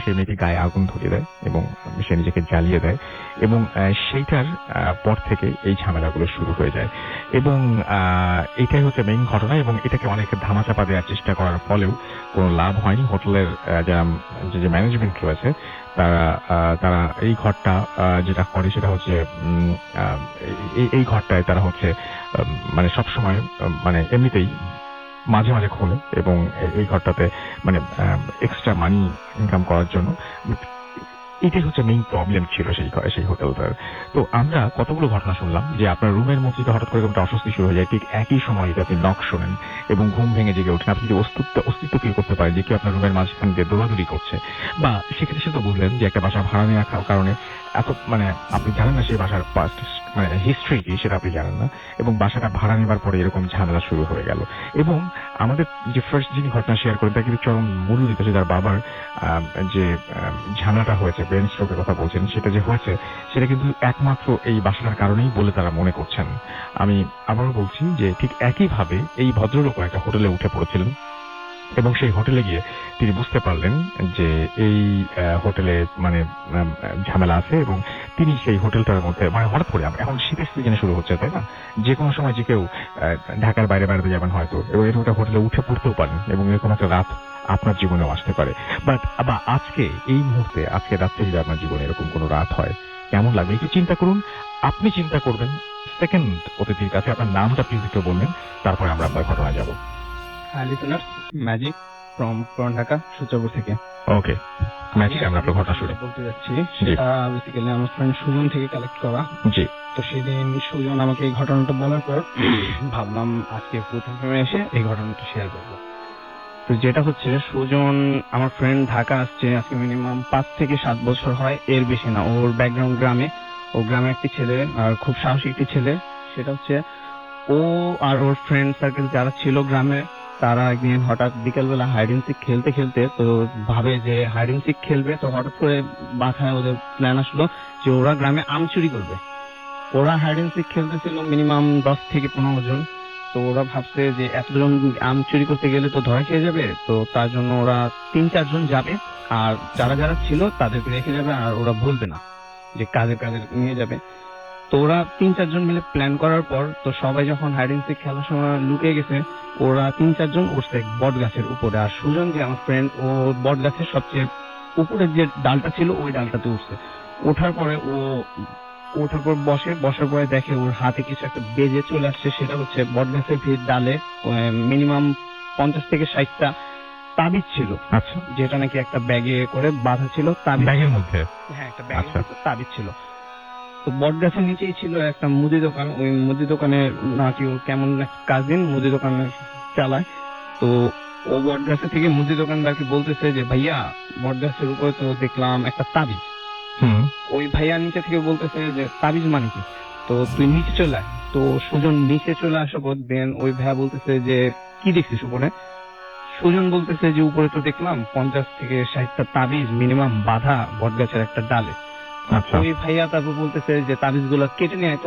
S1: সেই মেয়েটি গায়ে আগুন ধরিয়ে দেয় এবং সে নিজেকে জ্বালিয়ে দেয়, এবং সেইটার পর থেকে এই ঝামেলাগুলো শুরু হয়ে যায়, এবং এটাই হচ্ছে মেইন ঘটনা। এবং এটাকে অনেক ধামাচাপা দেওয়ার চেষ্টা করার ফলেও কোনো লাভ হয়নি। হোটেলের যে ম্যানেজমেন্ট রয়েছে তারা এই ঘরটা যেটা করে সেটা হচ্ছে এই ঘরটায় তারা হচ্ছে মানে সবসময় মানে এমনিতেই মাঝে মাঝে খোলে, এবং এই ঘরটাতে মানে এক্সট্রা মানি ইনকাম করার জন্য। এটাই হচ্ছে মেইন প্রবলেম ছিল সেই হোটেলটার। তো আমরা কতগুলো ঘটনা শুনলাম যে আপনার রুমের মধ্যে হঠাৎ করে একটা অস্বস্তি শুরু হয়ে যায়, ঠিক একই সময় আপনি নক শোনেন এবং ঘুম ভেঙে জেগে ওঠেন, আপনি যদি অস্তিত্ব ফিল করতে পারেন যে কেউ আপনার রুমের মাঝখান দিয়ে দৌড়াদৌড়ি করছে, বা সেক্ষেত্রে সে তো বুঝলেন যে একটা বাসা ভাড়া নেওয়ার কারণে এত মানে আপনি জানেন না সেই বাসার পাস্ট মানে হিস্ট্রি কি সেটা আপনি জানেন না, এবং বাসাটা ভাড়া নেবার পরে এরকম ঝামেলা শুরু হয়ে গেল। এবং আমাদের যে ফার্স্ট যিনি ঘটনা শেয়ার করেন তাকে চরম মূল্য দিতে হচ্ছে, তার বাবার যে ঝামেলাটা হয়েছে, ব্রেন স্ট্রোকের কথা বলছেন, সেটা যে হয়েছে সেটা কিন্তু একমাত্র এই বাসাটার কারণেই বলে তারা মনে করছেন। আমি আবারও বলছি যে ঠিক একইভাবে এই ভদ্রলোক একটা হোটেলে উঠে পড়েছিলেন, এবং সেই হোটেলে গিয়ে তিনি বুঝতে পারলেন যে এই হোটেলে মানে ঝামেলা আছে, এবং তিনি সেই হোটেলটার মধ্যে মানে হঠাৎ করে এখন শীতের সিজনে শুরু হচ্ছে, তাই না, যে কোনো সময় যে কেউ ঢাকার বাইরে বেড়াতে যাবেন হয়তো, এবং এরকম একটা হোটেলে উঠে পড়তেও পারেন, এবং এরকম একটা রাত আপনার জীবনেও আসতে পারে। বাট আবার আজকে এই মুহূর্তে আজকে রাত্রে যদি আপনার জীবনে এরকম কোনো রাত হয়, কেমন লাগবে একটু চিন্তা করুন। আপনি চিন্তা করবেন। সেকেন্ড অতিথির কাছে আপনার নামটা প্লিজ একটু বলবেন, তারপরে আমরা আপনার ঘটনা যাব।
S4: লিসেনার্স, ম্যাজিক ফ্রম পুরান ঢাকা সূর্যপুর থেকে।
S1: ওকে ম্যাজিক, আমরা আপনার ঘটনা শুনি।
S4: বলতে যাচ্ছি সেটা বেসিক্যালি আমার ফ্রেন্ড সুজন থেকে কালেক্ট করা।
S1: জি।
S4: তো সেদিন সুজন আমাকে এই ঘটনাটা বলার পর ভাবলাম আজকে প্রথমে এসে এই ঘটনাটা শেয়ার করবো। তো যেটা হচ্ছে, সুজন আমার ফ্রেন্ড ঢাকা আসছে আজকে মিনিমাম 5 থেকে 7 বছর হয়, এর বেশি না। ওর ব্যাকগ্রাউন্ড গ্রামে, ও গ্রামে একটি ছেলে, আর খুব সাহসী একটি ছেলে। সেটা হচ্ছে ও আর ওর ফ্রেন্ড সার্কেল যারা ছিল গ্রামে, তারা একদিন হঠাৎ বিকেলবেলা হাইড এন্ড সিক খেলতে খেলতে তো ভাবে যে হাইড এন্ড সিক খেলবে। তো হঠাৎ করে মাথায় ওদের প্ল্যান আসলো যে ওরা গ্রামে আম চুরি করবে। ওরা হাইড এন্ড সিক খেলতেছিল মিনিমাম 10 থেকে 15 জন। তো ওরা ভাবছে যে এতজন আম চুরি করতে গেলে তো ধরা খেয়ে যাবে, তো তার জন্য ওরা 3-4 জন যাবে, আর যারা যারা ছিল তাদেরকে রেখে যাবে, আর ওরা বলবে না যে কাজে কাজে নিয়ে যাবে। তো ওরা 3-4 জন মিলে প্ল্যান করার পর তো সবাই যখন হাইড এন্ড সিক খেলার সময় লুকিয়ে গেছে, ওরা 3-4 জন উঠছে বট গাছের উপরে। আর সুজন যে আমার ফ্রেন্ড, ও বট গাছের সবচেয়ে উপরের যে ডালটা ছিল ওই ডালটাতে উঠছে। ওঠার পরে বসার পরে দেখে ওর হাতে কিছু একটা বেজে চলে আসছে। সেটা হচ্ছে বট গাছের ডালে মিনিমাম 50 থেকে 60টা তাবিজ ছিল।
S1: আচ্ছা।
S4: যেটা নাকি একটা ব্যাগে করে বাঁধা ছিল।
S1: ব্যাগের মধ্যে?
S4: হ্যাঁ, একটা ব্যাগের মধ্যে তাবিজ ছিল। তো বট গাছের নিচেই ছিল একটা মুদি দোকান। ওই মুদি দোকানে নাকি ওর কেমন কাজিন মুদি দোকানে চালায়। তো ও বট গাছে থেকে মুদি দোকানদারকে বলতেছে যে ভাইয়া, বট গাছের উপরে তো দেখলাম একটা তাবিজ। ওই ভাইয়া নিচে থেকে বলতেছে যে তাবিজ মানে কি, তো তুই নিচে চলে আয়। তো সুজন নিচে চলে আসার পর দেন ওই ভাইয়া বলতেছে যে কি দেখছিস উপরে। সুজন বলতেছে যে উপরে তো দেখলাম 50 থেকে 60টা তাবিজ মিনিমাম বাঁধা বট গাছের একটা ডালে। ওই ভাইয়া তারপর বলতেছে যে তাবিজ গুলো কেটে নিয়ে আয়।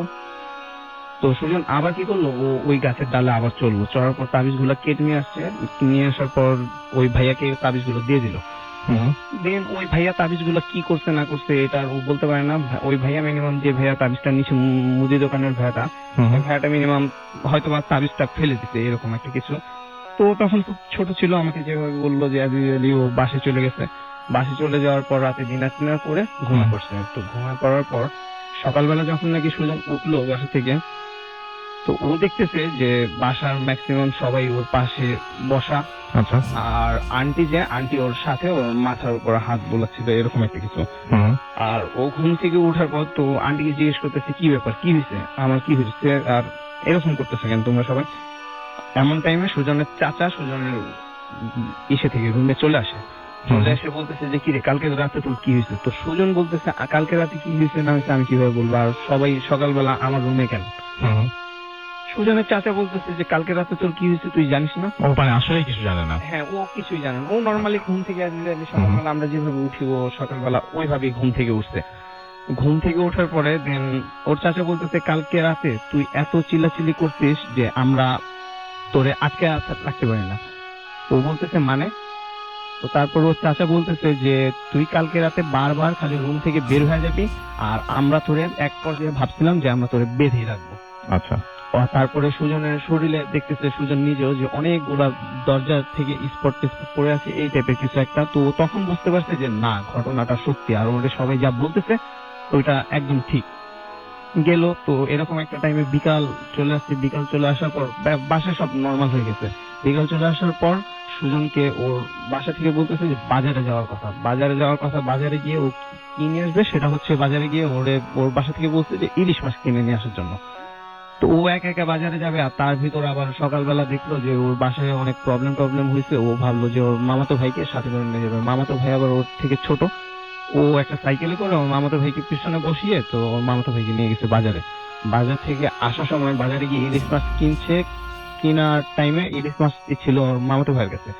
S4: তো সুজন আবার কি করলো, ও ওই গাছের ডালে আবার চললো। চড়ার পর তাবিজ গুলো কেটে নিয়ে আসছে। নিয়ে আসার পর ওই ভাইয়াকে তাবিজ গুলো দিয়ে দিল। দেন ওই ভাইয়া তাবিজ গুলো কি করছে না করছে এটা ও বলতে পারে না। ওই ভাইয়া মিনিমাম যে ভাইয়া তাবিজটা নিচে মুদি দোকানের ভাইয়াটা মিনিমাম হয়তো বা তাবিজটা ফেলে দিতে, এরকম একটা কিছু। তো তখন খুব ছোট ছিল, আমাকে যেভাবে বললো যে ও বাসে চলে গেছে। বাসে চলে যাওয়ার পর রাতে ডিনার করে ঘুমিয়ে পড়ছে। তো ঘুমিয়ে পড়ার পর সকালবেলা যখন নাকি সুজন উঠলো বাসা থেকে, তো ও দেখতেছে যে বাসার ম্যাক্সিমাম সবাই ওর পাশে বসা।
S1: আচ্ছা।
S4: আর আন্টি ওর সাথে ওর মাথার উপর হাত বোলাচ্ছিল, এরকম একটা কিছু। আর ও ঘুম থেকে ওঠার পর তো আন্টিকে জিজ্ঞেস করতেছে কি ব্যাপার, কি হয়েছে, আমার কি হয়েছে, আর এরকম করতেছে কেন তোমরা সবাই। এমন টাইমে সুজনের চাচা সুজনের ইসে থেকে রুমে চলে আসে। চলে এসে বলতেছে যে কি রে, কালকে রাতে তোর কি হয়েছে। তো সুজন বলতেছে কালকে রাতে কি হয়েছে না হয়েছে আমি কিভাবে বলবো, আর সবাই সকালবেলা আমার রুমে কেন। সুজনের চাচা বলতেছে যে কালকে রাতে তোর কি হয়েছে তুই জানিস না।
S1: ও মানে আসলে কিছু জানে না?
S4: হ্যাঁ, ও কিছুই জানে না। ও নর্মালি ঘুম থেকে সকালবেলা আমরা যেভাবে উঠি, ও সকালবেলা ওইভাবেই ঘুম থেকে উঠছে। ঘুম থেকে ওঠার পরে দেন ওর চাচা বলতেছে কালকে রাতে তুই এত চিল্লাচিল্লি করছিস যে আমরা তোরে আটকে রাখতে পারি না। ও বলতেছে মানে। তো তারপর ওর চাচা বলতেছে যে তুই কালকে রাতে বারবার খালি রুম থেকে বের হয়ে যাবি, আর আমরা তোরে এক পর্যায়ে ভাবছিলাম যে আমরা তোরে বেঁধে রাখবো।
S1: আচ্ছা।
S4: তারপরে সুজনের শরীরে দেখতেছে সুজন নিজেও যে অনেকগুলা দরজা থেকে স্পট পড়ে আছে, এই টাইপের কিছু একটা। তো তখন বুঝতে পারছে যে না, ঘটনাটা সত্যি, আর ওদের সবাই যা বলতেছে ওইটা একদম ঠিক। গেল তো এরকম একটা টাইমে বিকাল চলে আসছে। বিকাল চলে আসার পর বাসায় সব নর্মাল হয়ে গেছে। বিকাল চলে আসার পর সুজনকে ওর বাসা থেকে বলতেছে যে বাজারে যাওয়ার কথা। বাজারে গিয়ে ও কি নিয়ে আসবে, সেটা হচ্ছে বাজারে গিয়ে ওর বাসা থেকে বলছে যে ইলিশ মাছ কিনে নিয়ে আসার জন্য। তো ও একা একা বাজারে যাবে, আর তার ভিতর আবার সকালবেলা দেখলো যে ওর বাসায় অনেক প্রবলেম হয়েছে। ও ভাবলো যে ওর মামাতো ভাইকে সাথে করে নিয়ে যাবে। মামাতো ভাই আবার ওর থেকে ছোট। ও একটা সাইকেলে করে ওর মামাতো ভাইকে পিছনে বসিয়ে তো ওর মামাতো ভাইকে নিয়ে গেছে বাজারে। বাজার থেকে আসার সময় বাজারে গিয়ে ইলিশ মাছ কিনছে। কেনার টাইমে ইলিশ মাছ ছিল ওর মামাতো ভাইয়ের কাছে।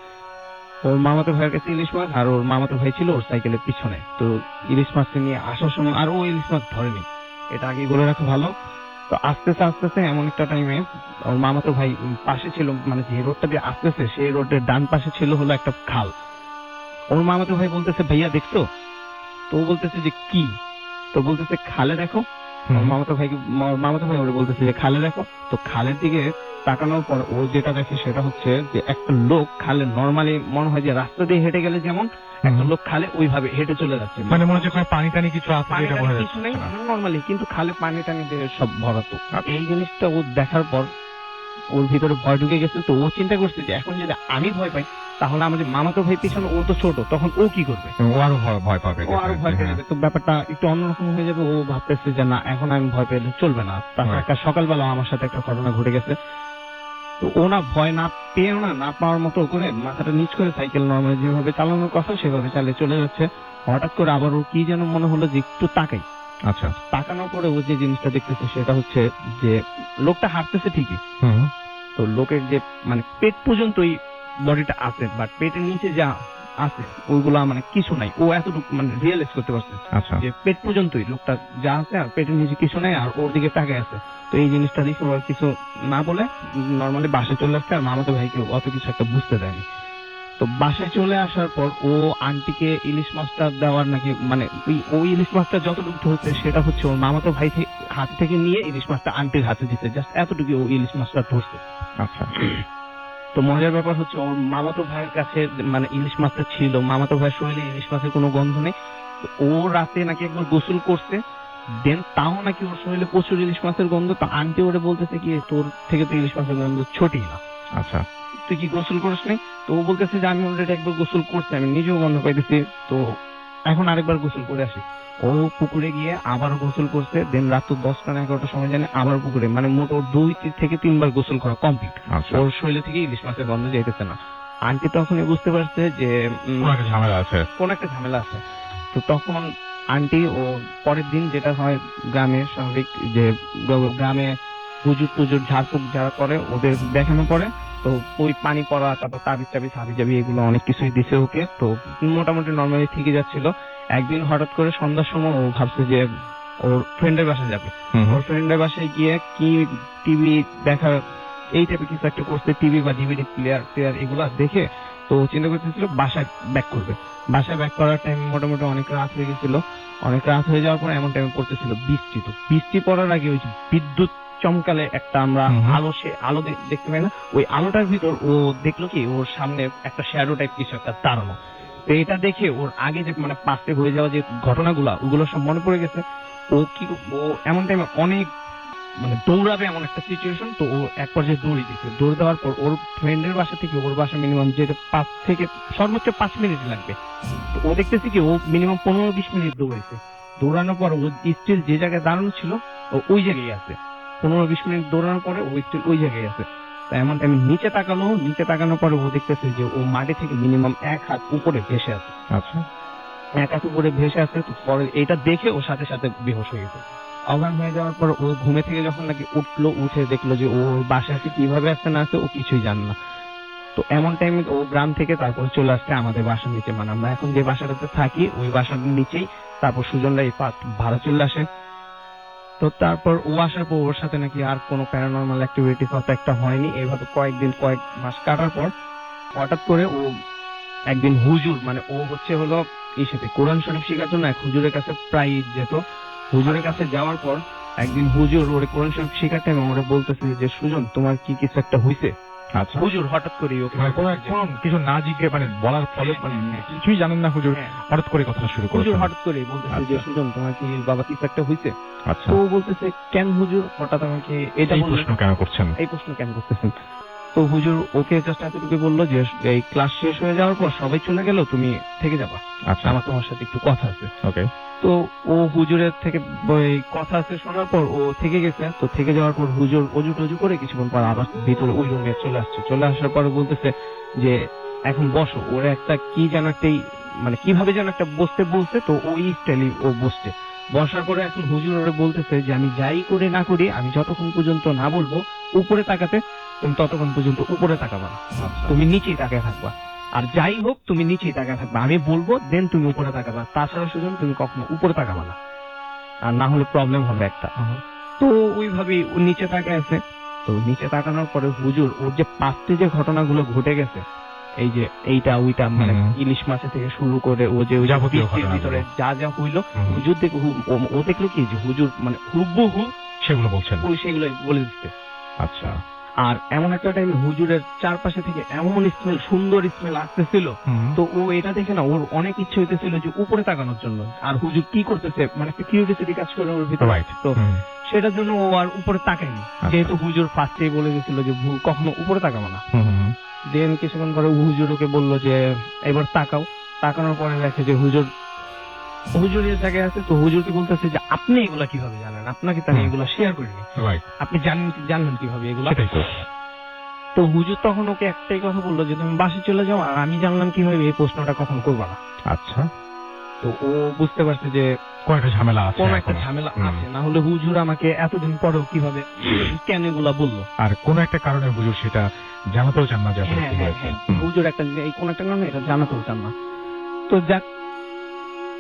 S4: ওর মামাতো ভাইয়ের কাছে ইলিশ মাছ, আর ওর মামাতো ভাই ছিল ওর সাইকেলের পিছনে। তো ইলিশ মাছ নিয়ে আসার সময় আর ও ইলিশ মাছ ধরেনি, এটা আগে বলে রাখা ভালো। তো আস্তে আস্তে এমন একটা টাইমে ওর মামাতো ভাই পাশে ছিল, মানে যে রোডটা দিয়ে আসতেছে সেই রোডের ডান পাশে ছিল হলো একটা খাল। ওর মামাতো ভাই বলতেছে ভাইয়া দেখছো? তো ও বলতেছে যে কি? তো বলতেছে খালে দেখো। ওর মামাতো ভাই ওরে বলতেছে যে খালে দেখো। তো খালের দিকে তাকানোর পর ও যেটা দেখে সেটা হচ্ছে যে একটা লোক খালে নরমালি মনে হয় যে রাস্তা দিয়ে হেঁটে গেলে যেমন একটা লোক খালে ওইভাবে হেঁটে চলে যাচ্ছে,
S1: মানে মনে হচ্ছে কোনো পানি টানি কিছু আছে
S4: পানি
S1: যেটা
S4: টানি
S1: বোঝা
S4: কিছু নেই
S1: যাচ্ছে না।
S4: নরমালি, কিন্তু খালে পানি টানি দিয়ে সব ভরাতো। এই জিনিসটা ও দেখার পর ওর ভিতরে ভয় ঢুকে গেছে। তো ও চিন্তা করছে যে এখন যদি আমি ভয় পাই তাহলে আমাদের মামাতো ভাই পিছনে, ও তো ছোট, তখন ও কি করবে?
S1: ও আরো ভয় পাবে।
S4: ও আরো ভয় পেয়ে যাবে। তো ব্যাপারটা একটু অন্যরকম হয়ে যাবে। ও ভাবতেছে যে না, এখন আমি ভয় পেলে চলবে না। তারপর
S1: Right.
S4: একটা সকালবেলা আমার সাথে একটা ঘটনা ঘটে গেছে। তো ও না ভয় না পেয়েও না পাওয়ার মতো করে মাথাটা নিচ করে সাইকেল নর্মালি যেভাবে চালানোর কথা সেভাবে চালিয়ে চলে যাচ্ছে। হঠাৎ করে আবার ওর কি যেন মনে হলো যে একটু তাকাই।
S1: আচ্ছা।
S4: তাকানোর পরে ও যে জিনিসটা দেখতেছে সেটা হচ্ছে যে লোকটা হাঁটতেছে ঠিকই,
S1: হুম।
S4: তো লোকের যে মানে পেট পর্যন্তই বডিটা আছে, বাট পেটের নিচে যা আছে ওইগুলা মানে কিছু নাই। ও এতটুকু মানে রিয়েলাইজ করতে পারছে
S1: আচ্ছা।
S4: যে পেট পর্যন্তই লোকটা যা আছে, আর পেটের নিচে কিছু নাই, আর ওর দিকে তাকায় আছে। তো এই জিনিসটা দেখে ওর কিছু না বলে নর্মালি বাসায় চলে আসছে, আর মামাতো ভাইকে অত কিছু একটা বুঝতে দেয়নি। তো বাসায় চলে আসার পর ও আন্টিকে ইলিশ মাছটা দেওয়ার নাকি মানে ওই ইলিশ মাছটা যতটুকু ধরছে সেটা হচ্ছে ওর মামাতো ভাই হাত থেকে নিয়ে ইলিশ মাছটা আন্টির হাতে দিতে, জাস্ট এতটুকু ও ইলিশ মাছটা ধরছে।
S1: আচ্ছা।
S4: তো মজার ব্যাপার হচ্ছে ওর মামাতো ভাইয়ের কাছে মানে ইলিশ মাছটা ছিল, মামাতো ভাইয়ের শরীরে ইলিশ মাছের কোনো গন্ধ নেই। তো ও রাতে নাকি একবার গোসল করছে, দেন তাও নাকি ওর শরীরে প্রচুর ইলিশ মাছের গন্ধ। তো আন্টি ওরে বলতেছে কি তোর থেকে তো ইলিশ মাছের গন্ধ ছোটই না,
S1: আচ্ছা।
S4: তুই কি গোসল করিস নাই? তো ও বলতেছে যে আমি অলরেডি একবার গোসল করছি, আমি নিজেও গন্ধ পাইতেছি, তো এখন আরেকবার গোসল করে আসি। ও পুকুরে গিয়ে আবারও গোসল করছে, দেন রাত 10টা না 11টার সময় জানে আবার পুকুরে, মানে মোট ওর 2 থেকে 3 বার গোসল করা কমপ্লিট।
S1: আচ্ছা।
S4: ওর শরীরে থেকে ইলিশ মাছের গন্ধ যাইতেছে না। আন্টি তখনই বুঝতে পারছে যে
S1: কোনো একটা ঝামেলা আছে।
S4: কোন একটা ঝামেলা আছে। তো তখন আন্টি ও পরের দিন যেটা হয় গ্রামে স্বাভাবিক যে গ্রামে হুজুর টুজুর ঝাড়ফুঁক যারা করে ওদের দেখানো পরে, তো ওই পানি পড়া, তারপর তাবিজ টাবিজ হাবি জাবি এগুলো অনেক কিছুই দিছে ওকে। তো মোটামুটি নর্মালি ঠিকই যাচ্ছিল। একদিন হঠাৎ করে সন্ধ্যার সময় ও ভাবছে যে ওর ফ্রেন্ডের বাসায় যাবে। ওর ফ্রেন্ডের বাসায় গিয়ে কি টিভি দেখা এই টাইপের কিছু একটা করছে, টিভি বা ডিভিডি প্লেয়ার এগুলা দেখে তো চিন্তা করতেছিল বাসায় ব্যাক করবে। বাসায় ব্যাক করার টাইম মোটামুটি অনেক রাত হয়ে গেছিল। অনেক রাত হয়ে যাওয়ার পর এমন টাইমে পড়তেছিল বৃষ্টি। তো বৃষ্টি পড়ার আগে ওই যে বিদ্যুৎ চমকালে একটা আমরা আলো দেখতে পাই না, ওই আলোটার ভিতর ও দেখলো কি ওর সামনে একটা শ্যাডো টাইপ কিছু একটা দাঁড়ানো। তো এটা দেখে ওর আগে যে মানে পাশে হয়ে যাওয়া যে ঘটনাগুলা ওগুলো সব মনে পড়ে গেছে। ও এমন টাইমে অনেক মানে দৌড়াবে এমন একটা সিচুয়েশন। তো ও এক পর্যায়ে দৌড়ে দিচ্ছে। দৌড় দেওয়ার পর ওর ফ্রেন্ডের বাসা থেকে ওর বাসা মিনিমাম যেতে 5 থেকে সর্বোচ্চ 5 মিনিট লাগবে। তো ও দেখতেছি কি ও মিনিমাম 15-20 মিনিট দৌড়েছে। দৌড়ানোর পর ও স্টিল যে জায়গায় দাঁড়ানো ছিল ও ওই জায়গায় আছে। 15-20 মিনিট দৌড়ানোর পরে ও স্টিল ওই জায়গায় আছে। তো এমন টাইমে নিচে তাকানোর পরে ও দেখতেছে যে ও মাটি থেকে মিনিমাম 1 হাত উপরে ভেসে আছে।
S1: আচ্ছা।
S4: 1 হাত উপরে ভেসে আছে। তো পরে এটা দেখে ও সাথে সাথে বেহুশ হয়ে গেছে। অজ্ঞান হয়ে যাওয়ার পর ও ঘুমে থেকে যখন নাকি উঠলো, উঠে দেখলো যে ও বাসায় আছে, কিভাবে আসছে না আছে ও কিছুই জানে না। তো এমন টাইমে ও গ্রাম থেকে তারপর চলে আসছে আমাদের বাসার নিচে, মানে আমরা এখন যে বাসাটাতে থাকি ওই বাসার নিচেই। তারপর সুজনরা এই ভাড়া চলে আসে। তো তারপর ও আসার পর ওর সাথে নাকি আর কোনো প্যারানর্মাল অ্যাক্টিভিটিস অত একটা হয়নি। এভাবে কয়েক মাস কাটার পর হঠাৎ করে ও একদিন হুজুর, মানে ও হচ্ছে হলো এই সাথে কোরআন শরীফ শেখার জন্য এক হুজুরের কাছে প্রায় যেত। হুজুরের কাছে যাওয়ার পর একদিন হুজুর ওরে কোরআন শরীফ শেখার টাইমে ওরে বলতেছে যে সুজন তোমার কি কিছু একটা হইছে?
S1: আচ্ছা।
S4: হুজুর হঠাৎ করে ওকে
S1: মানে কোনো কিছু না জিজ্ঞেস মানে বলার ফলে মানে কিছুই জানেন না হুজুর,
S4: হ্যাঁ।
S1: হঠাৎ করে কথাটা শুরু
S4: হুজুর
S1: করেছেন।
S4: হঠাৎ করে বলতেছে যে
S1: আচ্ছা।
S4: সুজন তোমার কি বাবা কিছু একটা হইছে?
S1: আচ্ছা।
S4: তো ও বলতেছে কেন হুজুর হঠাৎ আমাকে এটা
S1: এই
S4: বললেন?
S1: প্রশ্ন কেন করছেন?
S4: এই প্রশ্ন কেন করতেছেন? তো হুজুর ওকে জাস্ট এতটুকু বললো যে এই ক্লাস শেষ হয়ে যাওয়ার পর সবাই চলে গেল, তুমি থেকে যাবা,
S1: আচ্ছা।
S4: আমার তোমার সাথে একটু কথা আছে।
S1: ওকে।
S4: তো ও হুজুরের থেকে ওই কথা আছে শোনার পর ও থেকে গেছে। তো থেকে যাওয়ার পর হুজুর অজু টজু করে কিছুক্ষণ পর আবার ভিতরে ওই রুমে চলে আসছে। চলে আসার পরে বলতেছে যে এখন বসো। ওরা একটা কি যেন একটা মানে কিভাবে যেন একটা বসতে বলছে, তো ওই স্টাইলে ও বসছে। বসার পরে এখন হুজুর ওরে বলতেছে যে আমি যাই করে না করি, আমি যতক্ষণ পর্যন্ত না বলবো উপরে তাকাতে, তুমি ততক্ষণ পর্যন্ত উপরে তাকাবা না, তুমি নিচেই তাকায় থাকবা। আর যাই হোক তুমি নিচেই তাকায় থাকবা, আমি বলবো দেন তুমি উপরে তাকাবা। তাছাড়া সুজন তুমি কখনো উপরে তাকাবা না, আর না হলে প্রবলেম হবে একটা। তো ওইভাবে ও নিচে তাকায় আছে। তো নিচে তাকানোর পরে হুজুর ওর যে পাঁচটি যে ঘটনাগুলো ঘটে গেছে, এই যে এইটা ওইটা মানে
S1: হুম।
S4: ইলিশ মাছের থেকে শুরু করে ও যে ওই যে
S1: যাবতীয়
S4: বৃষ্টির
S1: ঘটনাগুলো।
S4: ভিতরে যা যা হইলো,
S1: হুম।
S4: হুজুর দেখে ও দেখলো কি যে হুজুর মানে হুবহু
S1: সেগুলো বলছেন।
S4: ওই সেগুলো বলে দিচ্ছে।
S1: আচ্ছা।
S4: আর এমন একটা টাইমে হুজুরের চারপাশে থেকে এমন স্মেল, সুন্দর স্মেল আসতেছিল,
S1: হুম।
S4: তো ও এটা দেখে না ওর অনেক ইচ্ছে হইতেছিল যে উপরে তাকানোর জন্য, আর হুজুর কি করতেছে মানে একটা কিউরিওসিটি কাজ করে ওর ভিতরে।
S1: রাইট।
S4: তো সেটার জন্য ও আর উপরে তাকায়নি, যেহেতু হুজুর ফার্স্টেই বলে গেছিল যে কখনো উপরে তাকাবো না। দেন কিছুক্ষণ পরে হুজুর ওকে বললো যে এবার তাকাও। তাকানোর পরে দেখে যে হুজুরের জায়গায় আছে। তো হুজুরকে বলতেছে যে আপনি এগুলা কিভাবে জানেন, আপনাকে তো আমি এগুলা শেয়ার করিনি,
S1: রাইট।
S4: আপনি জানলেন কিভাবে এগুলা?
S1: সেটাই তো।
S4: তো হুজুর তখন ওকে একটাই কথা বললো যে তুমি বাসে চলে যাও, আর আমি জানলাম কিভাবে এই প্রশ্নটা কখন করবা না।
S1: আচ্ছা।
S4: তো ও বুঝতে পারছে যে
S1: কোন একটা ঝামেলা আছে
S4: কোন একটা
S1: এখনো।
S4: ঝামেলা
S1: হুম।
S4: আছে, না হলে হুজুর আমাকে এতদিন পরেও কিভাবে কেন এগুলা বললো।
S1: আর কোন একটা কারণে হুজুর সেটা জানাতেও চান না যে আসলে
S4: হ্যাঁ
S1: কি
S4: হ্যাঁ
S1: হয়েছে।
S4: হ্যাঁ,
S1: হুম।
S4: হুজুর একটা এই কোন একটা কারণে এটা জানাতেও চান না। তো যাক,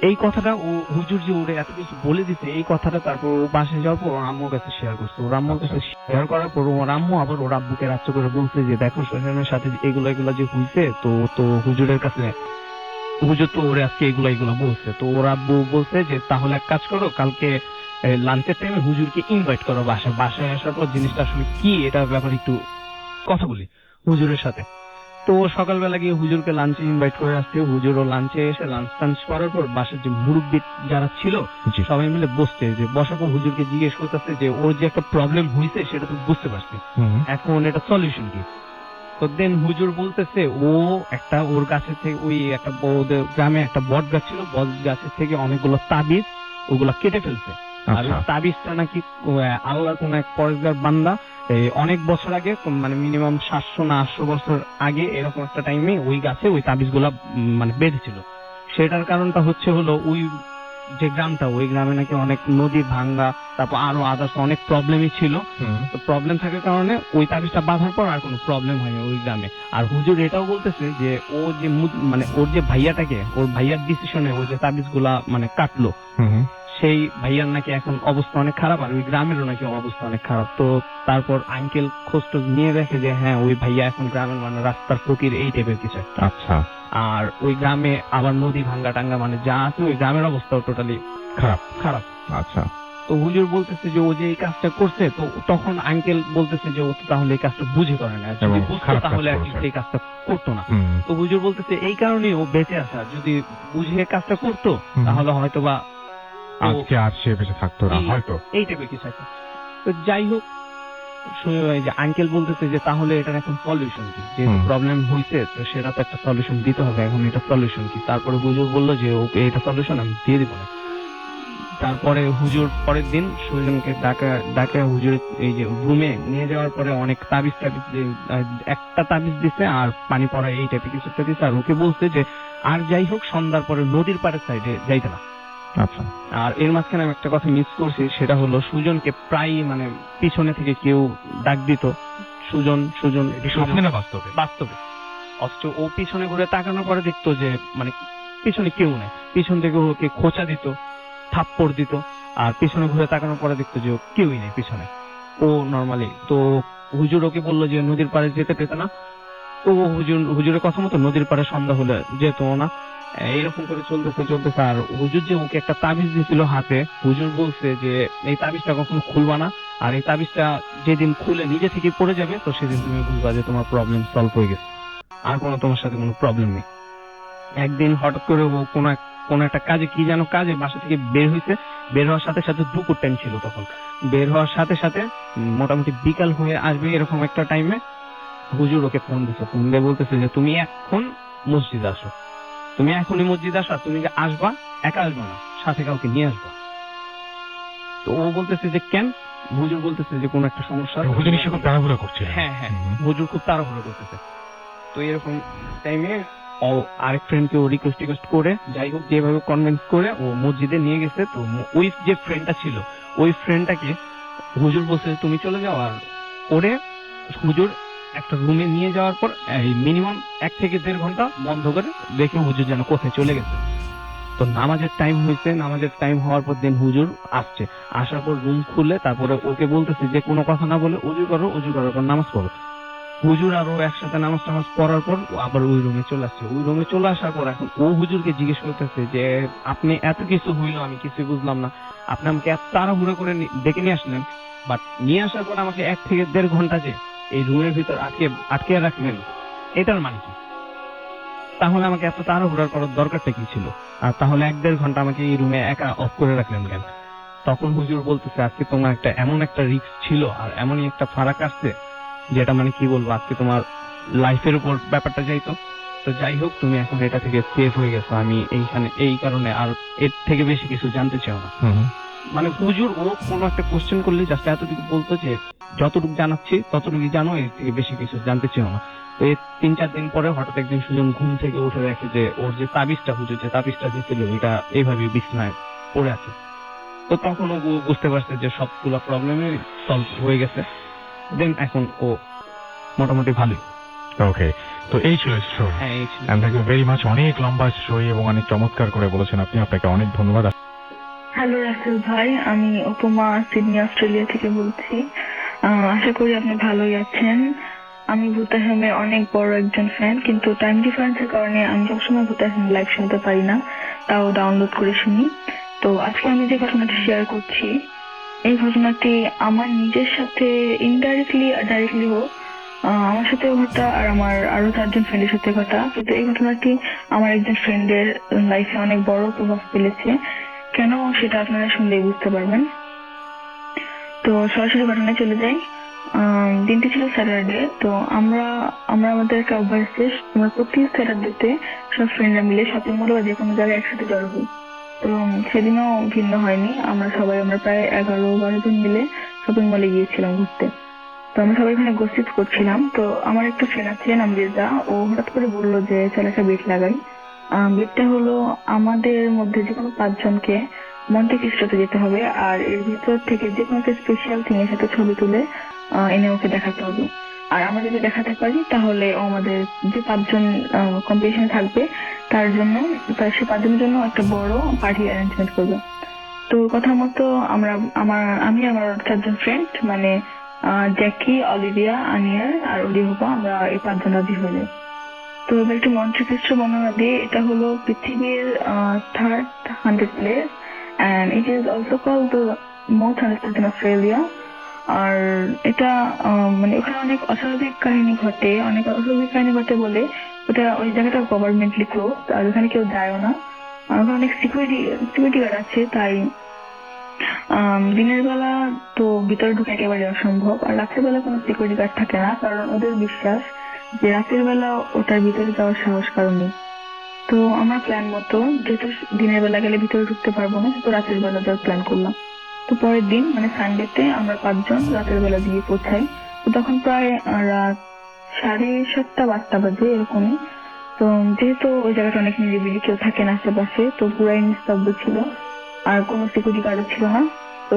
S4: এই কথাটা ও হুজুর যে ওরে এত কিছু বলে দিতে, এই কথাটা তারপর ও বাসায় যাওয়ার পর ওর আম্মুর কাছে শেয়ার করছে। ওর আম্মুর কাছে শেয়ার করার পর ওর আম্মু আবার ওর আব্বুকে রাত্রে করে বলছে যে দেখো সোহেলের সাথে এগুলা যে হইছে, তো হুজুরের কাছে হুজুর তো ওরে আজকে এগুলা বলছে। তো ওর আব্বু বলছে যে তাহলে এক কাজ করো, কালকে লাঞ্চের টাইমে হুজুরকে ইনভাইট করো বাসায় আসার পর জিনিসটা আসলে কি এটার ব্যাপারে একটু কথা বলি হুজুরের সাথে। তো ও সকালবেলা গিয়ে হুজুরকে লাঞ্চে ইনভাইট করে আসছে। হুজুরও লাঞ্চে এসে লাঞ্চ টাঞ্চ করার পর বাসার যে মুরব্বী যারা ছিল
S1: জি।
S4: সবাই মিলে বসছে, যে বসার পর হুজুরকে জিজ্ঞেস করতেছে যে ওর যে একটা প্রবলেম হয়েছে সেটা তো বুঝতে পারছি,
S1: হুম।
S4: এখন এটা সলিউশন কি? তো দেন হুজুর বলতেছে ও একটা ওর গাছের থেকে ওই একটা ওদের গ্রামে একটা বট গাছ ছিল, বট গাছের থেকে অনেকগুলো তাবিজ ওগুলা কেটে ফেলছে। আর ওই
S1: আচ্ছা।
S4: তাবিজটা নাকি আল্লাহ কোন এক পরেশগার বান্দা অনেক বছর আগে, মানে মিনিমাম 700 না 800 বছর আগে এরকম একটা টাইমে ওই গাছে ওই তাবিজগুলা মানে বেঁধেছিল। সেটার কারণটা হলো ওই যে গ্রামটা, ওই গ্রামে নাকি অনেক নদী ভাঙ্গা, তারপর আরো আদার্স অনেক প্রবলেমই ছিল।
S1: হুম।
S4: তো প্রবলেম থাকার কারণে ওই তাবিজটা বাঁধার পর আর কোনো প্রবলেম হয়নি ওই গ্রামে। আর হুজুর এটাও বলতেছে যে ও যে মানে ওর যে ভাইয়াটাকে, ওর ভাইয়ার ডিসিশনে ও যে তাবিজগুলা মানে কাটলো,
S1: হুম।
S4: সেই ভাইয়ার নাকি এখন অবস্থা অনেক খারাপ, আর ওই গ্রামেরও নাকি অবস্থা অনেক খারাপ। তো তারপর আঙ্কেল খোঁজটোজ নিয়ে দেখে যে হ্যাঁ ওই ভাইয়া এখন গ্রামের মানে রাস্তার ফকির এই টাইপের কিছু একটা।
S1: আচ্ছা।
S4: আর ওই গ্রামে আবার নদী ভাঙ্গা টাঙ্গা মানে যা আছে, ওই গ্রামের অবস্থাও টোটালি
S1: খারাপ।
S4: খারাপ।
S1: আচ্ছা।
S4: তো হুজুর বলতেছে যে ও যে এই কাজটা করছে, তো তখন আঙ্কেল বলতেছে যে ও তো তাহলে এই কাজটা বুঝে করে না, যদি
S1: এবং
S4: বুঝতো
S1: খারাপ কাজ
S4: তাহলে
S1: করেছে।
S4: এই কাজটা করতো না।
S1: হুম।
S4: তো হুজুর বলতেছে এই কারণেই ও বেঁচে আছে, আর যদি বুঝে কাজটা করতো
S1: হুম।
S4: তাহলে হয়তো বা
S1: আজকে আর সে বেঁচে থাকতো না হয়তো।
S4: এই টাইপের কিছু একটা। তো যাই হোক, এই যে আঙ্কেল বলতেছে যে তাহলে এটার এখন সলিউশন কি, যে
S1: হুম।
S4: প্রবলেম হয়েছে তো সেটা তো একটা সলিউশন দিতে হবে, এখন এটা সলিউশন কি? তারপরে হুজুর বললো যে ওকে এটা সলিউশন আমি দিয়ে দিব না। তারপরে হুজুর পরের দিন সুজনকে ডাকা হুজুর এই যে রুমে নিয়ে যাওয়ার পরে অনেক তাবিজ একটা তাবিজ দিছে আর পানি পড়া এই টাইপের কিছু একটা দিছে, আর ওকে বলছে যে আর যাই হোক সন্ধ্যার পরে নদীর পাড়ের সাইডে যাইতে না।
S1: আচ্ছা।
S4: আর এর মাঝখানে আমি একটা কথা মিস করছি, সেটা হলো সুজনকে প্রায় মানে পিছনে থেকে কেউ ডাক দিত, সুজন সুজন
S1: স্বপ্নে না বাস্তবে?
S4: বাস্তবে। অথচ ও পিছনে ঘুরে তাকানোর পরে দেখতো যে মানে পিছনে কেউ নেই, পিছন থেকে ওকে খোঁচা দিত, থাপ্পড় দিত, আর পিছনে ঘুরে তাকানোর পরে দেখতো যে কেউই নেই পিছনে, ও নর্মালি। তো হুজুর ওকে বললো যে নদীর পাড়ে যেতে পেত না। তো হুজুরের কথা মতো নদীর পাড়ে সন্ধ্যা হলে যেত না। এরকম করে চলতেছে। আর হুজুর যে ওকে একটা তাবিজ দিয়েছিল হাতে, হুজুর বলছে যে এই তাবিজটা কখনো খুলবা না, আর এই তাবিজটা যেদিন খুলে নিজে থেকে পড়ে যাবে তো সেদিন তুমি বুঝবা যে তোমার প্রবলেম সলভ হয়ে গেছে, আর কোনো তোমার সাথে কোনো প্রবলেম নেই। একদিন হঠাৎ করে ও কোন একটা কাজে, কি যেন কাজে বাসা থেকে বের হয়েছে। বের হওয়ার সাথে সাথে দুপুর টাইম ছিল তখন। বের হওয়ার সাথে সাথে মোটামুটি বিকাল হয়ে আসবে এরকম একটা টাইমে হুজুর ওকে ফোন দিচ্ছে। ফোন দিয়ে বলতেছে যে তুমি এখন মসজিদ আসো, তুমি এখনই মসজিদ আসো, আর তুমি যে আসবা একা আসবা না, সাথে কাউকে নিয়ে আসবা। তো ও বলতেছে যে কেন? হুজুর বলতেছে যে কোন একটা সমস্যা।
S1: হুজুর নিশ্চয় খুব তাড়াহুড়া করছে।
S4: হ্যাঁ হ্যাঁ,
S1: হুম।
S4: হুজুর খুব তাড়াহুড়ো করতেছে। তো এরকম টাইমে ও আরেক ফ্রেন্ডকে ও রিকোয়েস্ট করে যাই হোক যেভাবে কনভিন্স করে ও মসজিদে নিয়ে গেছে। তো ওই যে ফ্রেন্ডটা ছিল, ওই ফ্রেন্ডটাকে হুজুর বলছে তুমি চলে যাও, আর ওরে হুজুর একটা রুমে নিয়ে যাওয়ার পর মিনিমাম 1 থেকে 1.5 ঘন্টা বন্ধ করে দেখে হুজুর যেন কোথায় চলে গেছে। তো নামাজের টাইম হয়েছে, নামাজের টাইম হওয়ার পর দিন হুজুর আসছে, আসার পর রুম খুলে তারপরে ওকে বলতেছে যে কোনো কথা না বলে উজু করো, উজু করার পর নামাজ পড়ো। হুজুর আর ও একসাথে নামাজ টামাজ পড়ার পর ও আবার ওই রুমে চলে আসছে। ওই রুমে চলে আসার পর এখন ও হুজুরকে জিজ্ঞেস করতেছে যে আপনি এত কিছু হইলো, আমি কিছুই বুঝলাম না, আপনি আমাকে এত তাড়াহুড়ো করে ডেকে নিয়ে আসলেন, বাট নিয়ে আসার পর আমাকে 1 থেকে 1.5 ঘন্টা যে এই রুমের ভিতর আটকে রাখলেন, এটার মানে কি? তাহলে আমাকে এত তাড়াহুড়ার করার দরকারটা কি ছিল? আর তাহলে 1.5 ঘন্টা আমাকে এই রুমে একা অফ করে রাখলেন কেন? তখন হুজুর বলতেছে আজকে তোমার এমন একটা রিস্ক ছিল আর এমনই একটা ফারাক আসছে, যেটা মানে কি বলবো, আজকে তোমার লাইফের উপর ব্যাপারটা যাইতো। তো যাই হোক, তুমি এখন এটা থেকে সেফ হয়ে গেছো, আমি এইখানে এই কারণে আর এর থেকে বেশি কিছু জানতে চাও না। মানে হুজুর ও কোনো একটা কোশ্চেন করলে জাস্ট এতটুকু বলতো যে যতটুকু জানাচ্ছি ততটুকু জানো, এর থেকে বেশি কিছু জানতে চাও না। তো এই 3-4 দিন পরে হঠাৎ একদিন সুজন ঘুম থেকে উঠে দেখে যে ওর যে তাবিজটা, হুজুর যে তাবিজটা দিয়েছিল এটা এইভাবে বিছানায় পড়ে আছে। তো তখন ও বুঝতে পারছে যে সবগুলো প্রবলেমই সলভ হয়ে গেছে। দেন এখন ও মোটামুটি ভালোই।
S1: ওকে, তো এই ছিল স্টোরি।
S4: হ্যাঁ, এই ছিল।
S1: Thank you very much. অনেক লম্বা স্টোরি এবং অনেক চমৎকার করে বলেছেন আপনি, আপনাকে অনেক ধন্যবাদ।
S5: হ্যালো রাসেল ভাই, আমি উপমা সিডনি অস্ট্রেলিয়া থেকে বলছি। আশা করি আপনি ভালোই আছেন। আমি ভূতাহেমের অনেক বড় একজন ফ্যান, কিন্তু টাইম ডিফারেন্সের কারণে আমি সবসময় ভূতাহেম লাইভ শুনতে পারি না, তাও ডাউনলোড করে শুনি। তো আজকে আমি যে ঘটনাটি শেয়ার করছি, এই ঘটনাটি আমার নিজের সাথে ইনডাইরেক্টলি আর ডাইরেক্টলি হোক, আমার সাথেও ঘটা আর আমার আরো 4জন ফ্রেন্ডের সাথে ঘটা, কিন্তু এই ঘটনাটি আমার একজন ফ্রেন্ডের লাইফে অনেক বড় প্রভাব ফেলেছে। কেন সেটা আপনারা শুনলেই বুঝতে পারবেন। তো সরাসরি ঘটনায় চলে যাই। দিনটি ছিল স্যাটারডে। তো আমরা আমাদের একটা অভ্যাস আছে, আমরা প্রতি স্যাটারডেতে সব ফ্রেন্ডরা মিলে শপিং মল বা যে কোনো জায়গায় একসাথে জড়ো হই। তো সেদিনও ভিন্ন হয়নি, আমরা প্রায় 11-12 জন মিলে শপিং মলে গিয়েছিলাম ঘুরতে। তো আমরা সবাই ওখানে গসিপ করছিলাম। তো আমার একটা ফ্রেন্ড আছে নাম রেজা, ও হঠাৎ করে বললো যে চল একটা বেট লাগাই। বেটটা হলো আমাদের মধ্যে যে কোনো 5 জনকে মন্টে ক্রিস্টোতে যেতে হবে, আর এর ভিতর থেকে যে কোনো একটা স্পেশাল থিং এর সাথে ছবি তুলে এনে ওকে দেখাতে হবে। আর আমরা যদি দেখাতে পারি তাহলে ও আমাদের যে 5 জন কম্পিটিশনে থাকবে তার সে 5 জনের জন্য একটা বড় পার্টি অ্যারেঞ্জমেন্ট করবে। তো কথা মতো আমি আমার 4 জন ফ্রেন্ড মানে জ্যাকি, অলিভিয়া, আনিয়ার আর অলিহুবা, আমরা এই 5 জন রাজি হয়ে যাই। তো এবার একটু মন্টে ক্রিস্টো বর্ণনা দিয়ে, এটা হলো পৃথিবীর 3rd haunted place and it is also called the most haunted place in Australia. আর এটা মানে ওখানে অনেক অস্বাভাবিক কাহিনী ঘটে বলে ওই জায়গাটা গভর্নমেন্টলি ক্লোজ, আর ওখানে কেউ যায়ও না। আর ওখানে অনেক সিকিউরিটি গার্ড আছে, তাই দিনের বেলা তো ভিতরে ঢুকে একেবারে অসম্ভব, আর রাতের বেলা কোনো সিকিউরিটি গার্ড থাকে না, কারণ ওদের বিশ্বাস যে রাতের বেলা ওটার ভিতরে যাওয়ার সাহস কারণ নেই। তো আমরা প্ল্যান মতো, যেহেতু দিনের বেলা গেলে ভিতরে ঢুকতে পারবো না, তো রাতের বেলা যাওয়ার প্ল্যান করলাম। তো পরের দিন মানে সানডেতে আমরা 5 জন রাতের বেলা দিয়ে পৌঁছাই। তো তখন প্রায় রাত 7:30-8টা বাজে এরকমই। তো যেহেতু ওই জায়গাটা অনেক নিরিবিলি, কেউ থাকে না আশেপাশে, তো পুরাই নিস্তব্ধ ছিল, আর কোনো সিকিউরিটি গার্ডও ছিল না। তো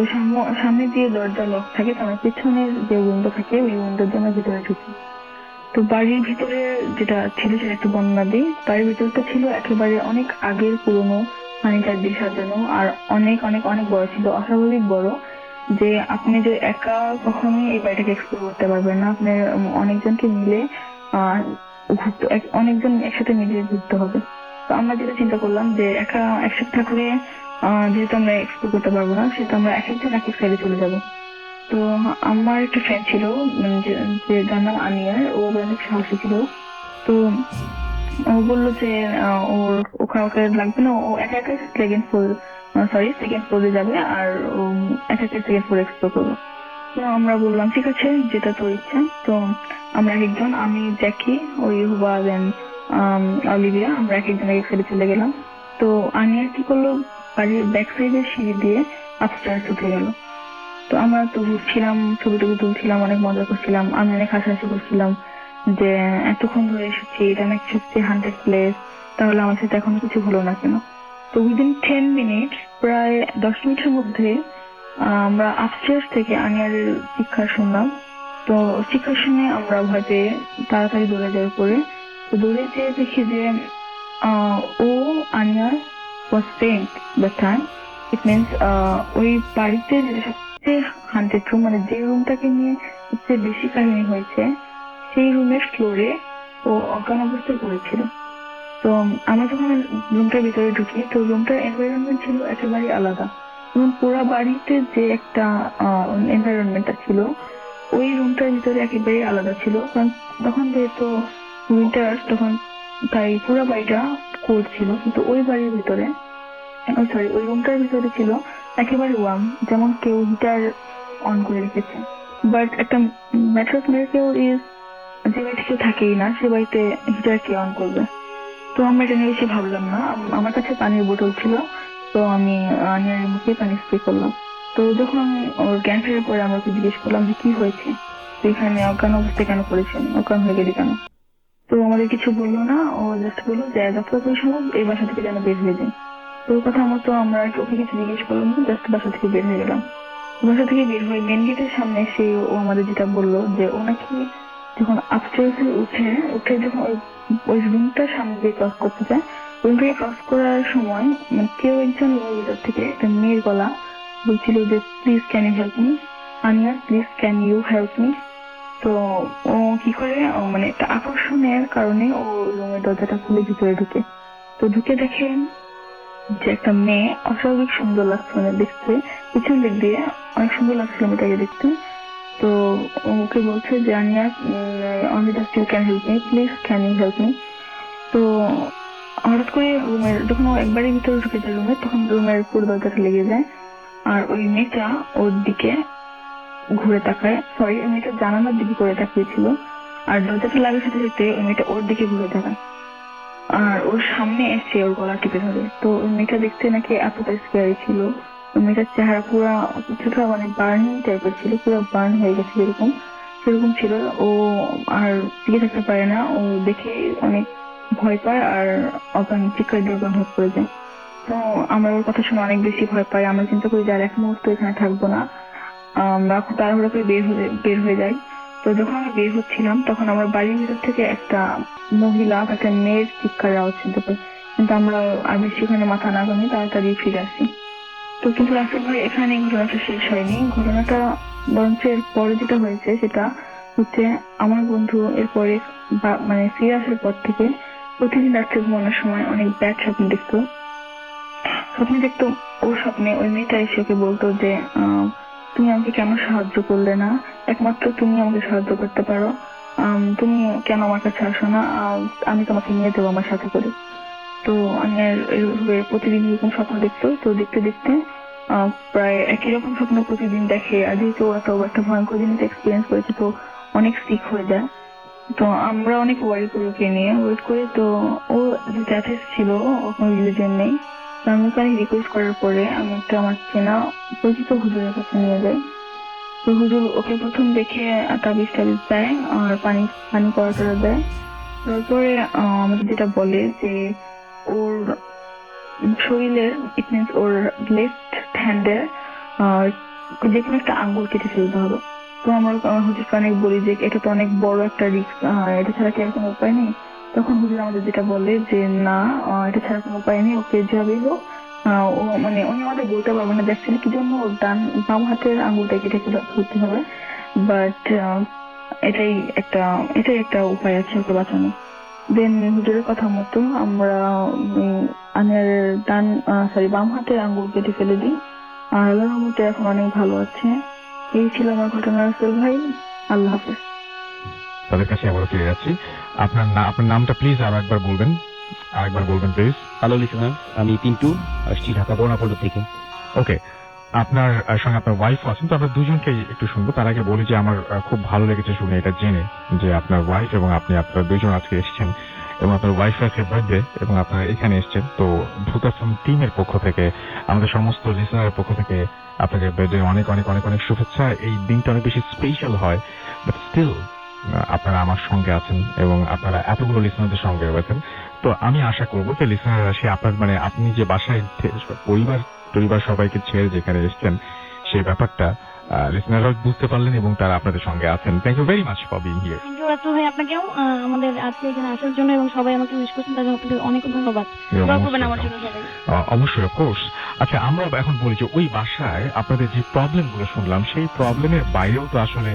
S5: সামনে দিয়ে দরজা লক থাকে, তো আমার পিছনের যে উইন্ডো থাকে ওই উইন্ডোর জন্য ভিতরে ঢুকি। তো বাড়ির ভিতরে যেটা ছিল সেটা একটু বর্ণনা দিই। বাড়ির ভিতরটা ছিল একেবারে অনেক আগের পুরনো ফার্নিচার দিয়ে সাজানো, আর অনেক অনেক অনেক বড় ছিল, অস্বাভাবিক বড়, যে আপনি যে একা কখনোই এই বাড়িটাকে এক্সপ্লোর করতে পারবেন না। আপনি অনেকজনকে মিলে অনেকজন একসাথে মিলে ঘুরতে হবে। তো আমরা যেটা চিন্তা করলাম যে একসাথে থাকলে যেহেতু আমরা এক্সপ্লোর করতে পারবো না, সেহেতু আমরা এক একজন এক এক সাইডে চলে যাবো। তো আমার একটা ফ্রেন্ড ছিল যে যার নাম আনিয়ার, ও অনেক সাহসী ছিল। তো ও বললো যে ওকে লাগবে না, ও একা একা সেকেন্ড ফ্লোরে যাবে, আর ও একা একা সেকেন্ড ফ্লোর এক্সপ্লোর করবে। তো আমরা বললাম ঠিক আছে, যেটা তোর ইচ্ছা। তো আমরা এক একজন, আমি, জ্যাকি, ওই হুবা, দেন অলিভিয়া, আমরা এক একজন এক সাইডে চলে গেলাম। তো আনিয়ার কি করলো, বাড়ির ব্যাক সাইডের সিঁড়ি দিয়ে আপস্টেয়ার্স উঠে গেল। তো আমরা তো ঘুরছিলাম, ছবি টবি তুলছিলাম, অনেক মজা করছিলাম, আমি অনেক হাসাহাসি করছিলাম যে এতক্ষণ ধরে এসেছি, এটা অনেক সত্যি হান্টেড প্লেস, তাহলে আমার সাথে এখনো কিছু হলো না কেন। তো উইদিন 10 মিনিট, প্রায় 10 মিনিটের মধ্যে আমরা আপস্টেয়ার্স থেকে আনিয়ারের চিৎকার শুনলাম। তো চিৎকার শুনে আমরা ভয় পেয়ে তাড়াতাড়ি দৌড়ে যাই উপরে। তো দৌড়ে যেয়ে দেখি যে ও, আনিয়ার, was faint that time. It means ওই বাড়িতে যেটা সবচেয়ে হান্টেড রুম, মানে যে রুমটাকে নিয়ে সবচেয়ে বেশি কাহিনী হয়েছে, সেই রুমের ফ্লোরে ও অজ্ঞান অবস্থায় পড়েছিল। তো আমরা যখন রুমটার ভিতরে ঢুকি, তো রুমটার এনভায়রনমেন্ট ছিল একেবারে আলাদা, এবং পুরো বাড়িতে যে একটা এনভায়রনমেন্টটা ছিল ওই রুমটার ভিতরে একেবারে আলাদা ছিল। কারণ তখন যেহেতু উইন্টার, তখন তাই পুরো বাড়িটা কোল্ড ছিল, কিন্তু ওই বাড়ির ভিতরে ওই রুমটার ভিতরে ছিল একেবারে ওয়ার্ম, যেমন কেউ হিটার অন করে রেখেছে। বাট একটা ম্যাট্রেস মেরেকেও ইজ যে বাড়িতে কেউ থাকেই না, সে বাড়িতে হিটার কে অন করবে? তো আমরা এটা নিয়ে বেশি ভাবলাম না। আমার কাছে পানির বোতল ছিল, তো আমি আনিয়ার মুখে পানি স্প্রে করলাম। তো যখন ওর জ্ঞান ফেরার পরে আমরা ওকে জিজ্ঞেস করলাম যে কি হয়েছে, তো এখানে অজ্ঞান অবস্থায় কেন পড়েছেন, অজ্ঞান হয়ে গেলি কেন? তো আমাদের কিছু বললো না, ও জাস্ট বললো যে যতটা সম্ভব এই বাসা থেকে যেন বের হয়ে যায়। তো ওর কথা মতো আমরা ওকে কিছু জিজ্ঞেস করলাম না, জাস্ট বাসা থেকে বের হয়ে গেলাম। বাসা থেকে বের হয়ে মেন গেটের সামনে এসে ও আমাদের যেটা বললো যে ও নাকি যখন আপস্টেয়ার্সে উঠে যখন ওই রুমটার সামনে দিয়ে ক্রস করতে যায়, রুমটাকে ক্রস করার সময় মানে কেউ একজন রুমের ভিতর থেকে একটা মেয়ের গলা বলছিল যে please can you help me, Ania please can you help me. তো ও কি করে, মানে একটা আকর্ষণের কারণে ও রুমের দরজাটা খুলে ভিতরে ঢুকে। তো ঢুকে দেখেন যে একটা মেয়ে অস্বাভাবিক সুন্দর লাগছে, মানে দেখতে পিছন দিক দিয়ে অনেক সুন্দর লাগছিল মেয়েটাকে দেখতে। তো ওকে বলছে যে Anya only just you can help me, please can you help me. তো হঠাৎ করে রুমের যখন ও একবারের ভিতরে ঢুকে যায় রুমে, তখন রুমের পুরো দরজাটা লেগে যায়, আর ওই মেয়েটা ওর দিকে ঘুরে তাকায়, সরি ওই মেয়েটা জানালার দিকে করে তাকিয়েছিল, আর দরজাটা লাগার সাথে সাথে ওই মেয়েটা ওর দিকে ঘুরে তাকায় আর ওর সামনে এসে ওর গলা টিপে ধরে। তো ওই মেয়েটা দেখতে নাকি এতটা স্কেয়ারি ছিল, ওই মেয়েটার চেহারা পুরা কিছুটা মানে বার্নিং টাইপের ছিল, পুরো বার্ন হয়ে গেছে সেরকম ছিল। ও আর টিকে থাকতে পারে না, ও দেখে অনেক ভয় পায় আর অজ্ঞান চিৎকার দিয়ে অজ্ঞান হয়ে পড়ে যায়। তো আমরা ওর কথা শুনে অনেক বেশি ভয় পাই। আমরা চিন্তা করি যে আর এক মুহূর্ত এখানে থাকবো না, আমরা খুব তাড়াহুড়ো করে বের হয়ে যাই। তো যখন আমরা বের হচ্ছিলাম, তখন আমার বাড়ির ভিতর থেকে একটা মহিলা, একটা মেয়ের চিৎকার আওয়াজ শুনতে পাই, কিন্তু আমরা আর বেশি ওখানে মাথা না ঘামিয়ে তাড়াতাড়ি ফিরে আসি। তো কিন্তু রাসেল ভাই, এখানে ঘটনাটা শেষ হয়নি। ঘটনাটা বরঞ্চ এর পরে যেটা হয়েছে সেটা হচ্ছে, আমার বন্ধু এরপরে মানে ফিরে আসার পর থেকে প্রতিদিন রাত্রে ঘুমানোর সময় অনেক ব্যাড স্বপ্ন দেখতো। ওর স্বপ্নে ওই মেয়েটা এসে ওকে বলতো যে তুমি আমাকে কেন সাহায্য করলে না, একমাত্র তুমি আমাকে সাহায্য করতে পারো, তুমি কেন আমার কাছে আসো না, আমি তোমাকে নিয়ে যাবো আমার সাথে করে। তো এইভাবে প্রতিদিন এরকম স্বপ্ন দেখতো। তো দেখতে দেখতে প্রায় একই রকম স্বপ্ন প্রতিদিন দেখে, আর যেহেতু একটা ভয়ঙ্কর জিনিস এক্সপিরিয়েন্স করেছে, তো অনেক সিক হয়ে যায়। তো আমরা অনেক ওয়ারি করি ওকে নিয়ে, ওয়েট করে। তো ও যথেষ্ট ছিল, কোনো রিলিজিয়ন নেই। তো আমি ওকে রিকোয়েস্ট করার পরে আমি একটা আমার চেনা পরিচিত হুজুরের কাছে নিয়ে যাই। তো হুজুর ওকে প্রথম দেখে তাবিজ দেয় আর পানি করা দেয়। তারপরে আমাদের যেটা বলে যে ওর শরীরের, ইট মিনস ওর লেফট হ্যান্ডের যে কোনো একটা আঙ্গুল কেটে ফেলতে হবে। তো আমরা হুজুরকে অনেক বলি যে এটা তো অনেক বড় একটা রিস্ক, এটা ছাড়া কি আর কোনো উপায় নেই? তখন হুজুর আমাদের যেটা বলে যে না, এটা ছাড়া কোনো উপায় নেই, ওকে যেভাবেই হোক ও মানে উনি আমাদের বলতে পারবেন না দেখছেন কি জন্য ওর বাম হাতের আঙ্গুলটা কেটে ফেলতে হবে, বাট এটাই একটা উপায় আছে ওকে বাঁচানো। দেন হুজুরের কথা মতো আমরা আনিয়ার বাম হাতের আঙ্গুল কেটে ফেলে দিই, আর আল্লাহর রহমতে এখন অনেক ভালো আছে। এই ছিল আমার ঘটনা রাসেল ভাই। আল্লাহ হাফেজ।
S1: তাদের কাছে আবার ফিরে যাচ্ছি। আপনার নামটা প্লিজ আরেকবার বলবেন প্লিজ।
S2: হ্যালো লিসেনার, আমি পিন্টু, আসছি ঢাকা বর্ণাপল্ল থেকে।
S1: ওকে, আপনার সঙ্গে আপনার ওয়াইফ আছেন, তো আমরা দুজনকে একটু শুনবো। তার আগে বলি যে আমার খুব ভালো লেগেছে শুনে এটা জেনে যে আপনার ওয়াইফ এবং আপনারা দুইজন আজকে এসেছেন, এবং আপনার ওয়াইফের আজকে বার্থডে এবং আপনারা এখানে এসেছেন। তো ভূত আশ্রম টিমের পক্ষ থেকে, আমাদের সমস্ত লিসেনারের পক্ষ থেকে আপনাকে বার্থডে অনেক অনেক অনেক অনেক শুভেচ্ছা। এই দিনটা অনেক বেশি স্পেশাল হয়, বাট স্টিল আপনারা আমার সঙ্গে আছেন এবং আপনারা এতগুলো লিসনারদের সঙ্গে রয়েছেন। তো আমি আশা করবো যে লিসনাররা সে আপনার মানে আপনি যে বাসায় পরিবার সবাইকে ছেড়ে যেখানে এসেছেন, সেই ব্যাপারটা লিসনাররা বুঝতে পারলেন এবং তারা আপনাদের সঙ্গে আছেন। Thank you very much for being here.
S3: Thank you Rasel ভাই, আপনাকেও আমাদের আজকে এখানে আসার জন্য এবং সবাই আমাকে উইশ করছেন তার জন্য আপনাদের অনেক ধন্যবাদ। দোয়া করবেন আমার জন্য সবাই।
S1: অবশ্যই, অফকোর্স। আচ্ছা, আমরা এখন বলি যে ওই বাসায় আপনাদের যে প্রবলেম গুলো শুনলাম, সেই প্রবলেমের বাইরেও তো আসলে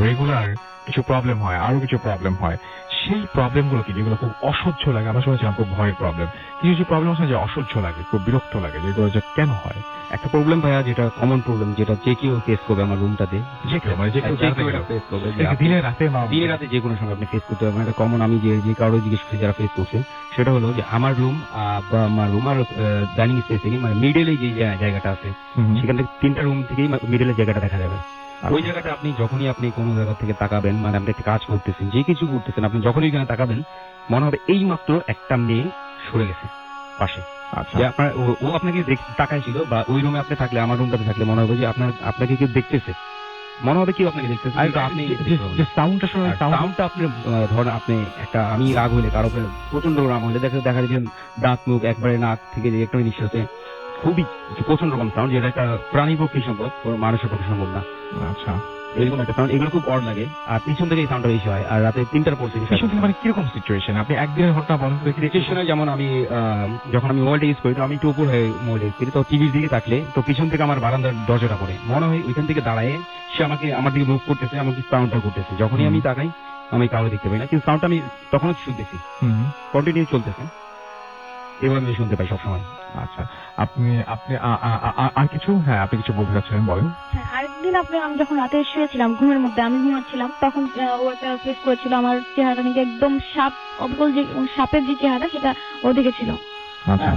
S1: রেগুলার কিছু প্রবলেম হয়, আরো কিছু প্রবলেম হয়। সেই প্রবলেম গুলো কি, যেগুলো খুব অসহ্য লাগে? আমরা শুনেছিলাম খুব ভয়ের প্রবলেম, কিছু কিছু প্রবলেম আছে যে অসহ্য লাগে, খুব বিরক্ত লাগে, যেগুলো যে কেন হয়?
S2: একটা প্রবলেম ভাইয়া, যেটা কমন প্রবলেম, যেটা যে কেউ ফেস করবে আমার রুমটাতে,
S1: যে কেউ মানে যে কেউ
S2: ফেস করবে,
S1: দিনে রাতে
S2: দিনে রাতে যে কোনো সময় আপনি ফেস করতে পারবেন। এটা কমন, আমি যে কারো জিজ্ঞেস করি যারা ফেস করছে, সেটা হলো যে আমার রুম বা আমার রুম আর ডাইনিং স্পেস থেকে মানে মিডলে যে জায়গাটা আছে, সেখান থেকে 3টা রুম থেকেই মিডলের জায়গাটা দেখা যাবে। ওই জায়গাটা আপনি যখনই আপনি কোনো জায়গা থেকে তাকাবেন, মানে আপনি একটা কাজ করতেছেন, যে কিছু করতেছেন, আপনি যখনই এখানে তাকাবেন, মনে হবে এই মাত্র একটা মেয়ে সরে গেছে পাশে।
S1: আচ্ছা,
S2: যে আপনার ও আপনাকে তাকাইছিল, বা ওই রুমে আপনি থাকলে, আমার রুমটাতে থাকলে মনে হবে যে আপনাকে কেউ দেখতেছে, মনে হবে কেউ আপনাকে দেখতেছে, কিন্তু আপনি
S1: যে সাউন্ডটা শুনে,
S2: সাউন্ডটা আপনি ধরেন, আপনি একটা, আমি রাগ হইলে, কারো উপরে প্রচন্ড রাগ হইলে দেখা যায় যে দাঁত মুখ একবারে নাক থেকে যে একটা নিঃশ্বাসে খুবই প্রচন্ড রকম সাউন্ড, যেটা একটা প্রাণী পক্ষে সম্ভব, মানুষের পক্ষে সম্ভব না।
S1: আচ্ছা,
S2: এরকম একটা সাউন্ড, এগুলো খুব অড লাগে। আর পিছন থেকে এই সাউন্ডটা বেশি হয়, আর রাতে 3টার পর থেকে
S1: পিছন থেকে মানে কিরকম সিচুয়েশন? আপনি একদিনের ঘটনা বলেন তো দেখি।
S2: সিচুয়েশনে যেমন আমি যখন আমি মোবাইলটা ইউজ করি, তো আমি একটু উপর হয়ে মোবাইল ইউজ করি, তো টিভির দিকে থাকলে তো পিছন থেকে আমার বারান্দার দরজাটা পড়ে, মনে হয় ওইখান থেকে দাঁড়ায় সে আমাকে, আমার দিকে মুভ করতেছে, আমাকে সাউন্ডটা করতেছে। যখনই আমি তাকাই, আমি কাউকে দেখতে পাই না, কিন্তু সাউন্ডটা আমি তখনও শুনতেছি, কন্টিনিউ চলতেছে, এভাবে আমি শুনতে পাই সবসময়।
S1: আচ্ছা, আপনি আপনি আর কিছু? হ্যাঁ, আপনি কিছু বলতে চাচ্ছেন, বলেন।
S3: হ্যাঁ, আরেকদিন আমি যখন রাতে শুয়েছিলাম, ঘুমের মধ্যে আমি ঘুমাচ্ছিলাম, তখন ও একটা ফেস করেছিল আমার চেহারাটা নিয়ে, একদম সাপ অবিকল, যে সাপের যে চেহারা সেটা ও দেখেছিল।
S1: আচ্ছা,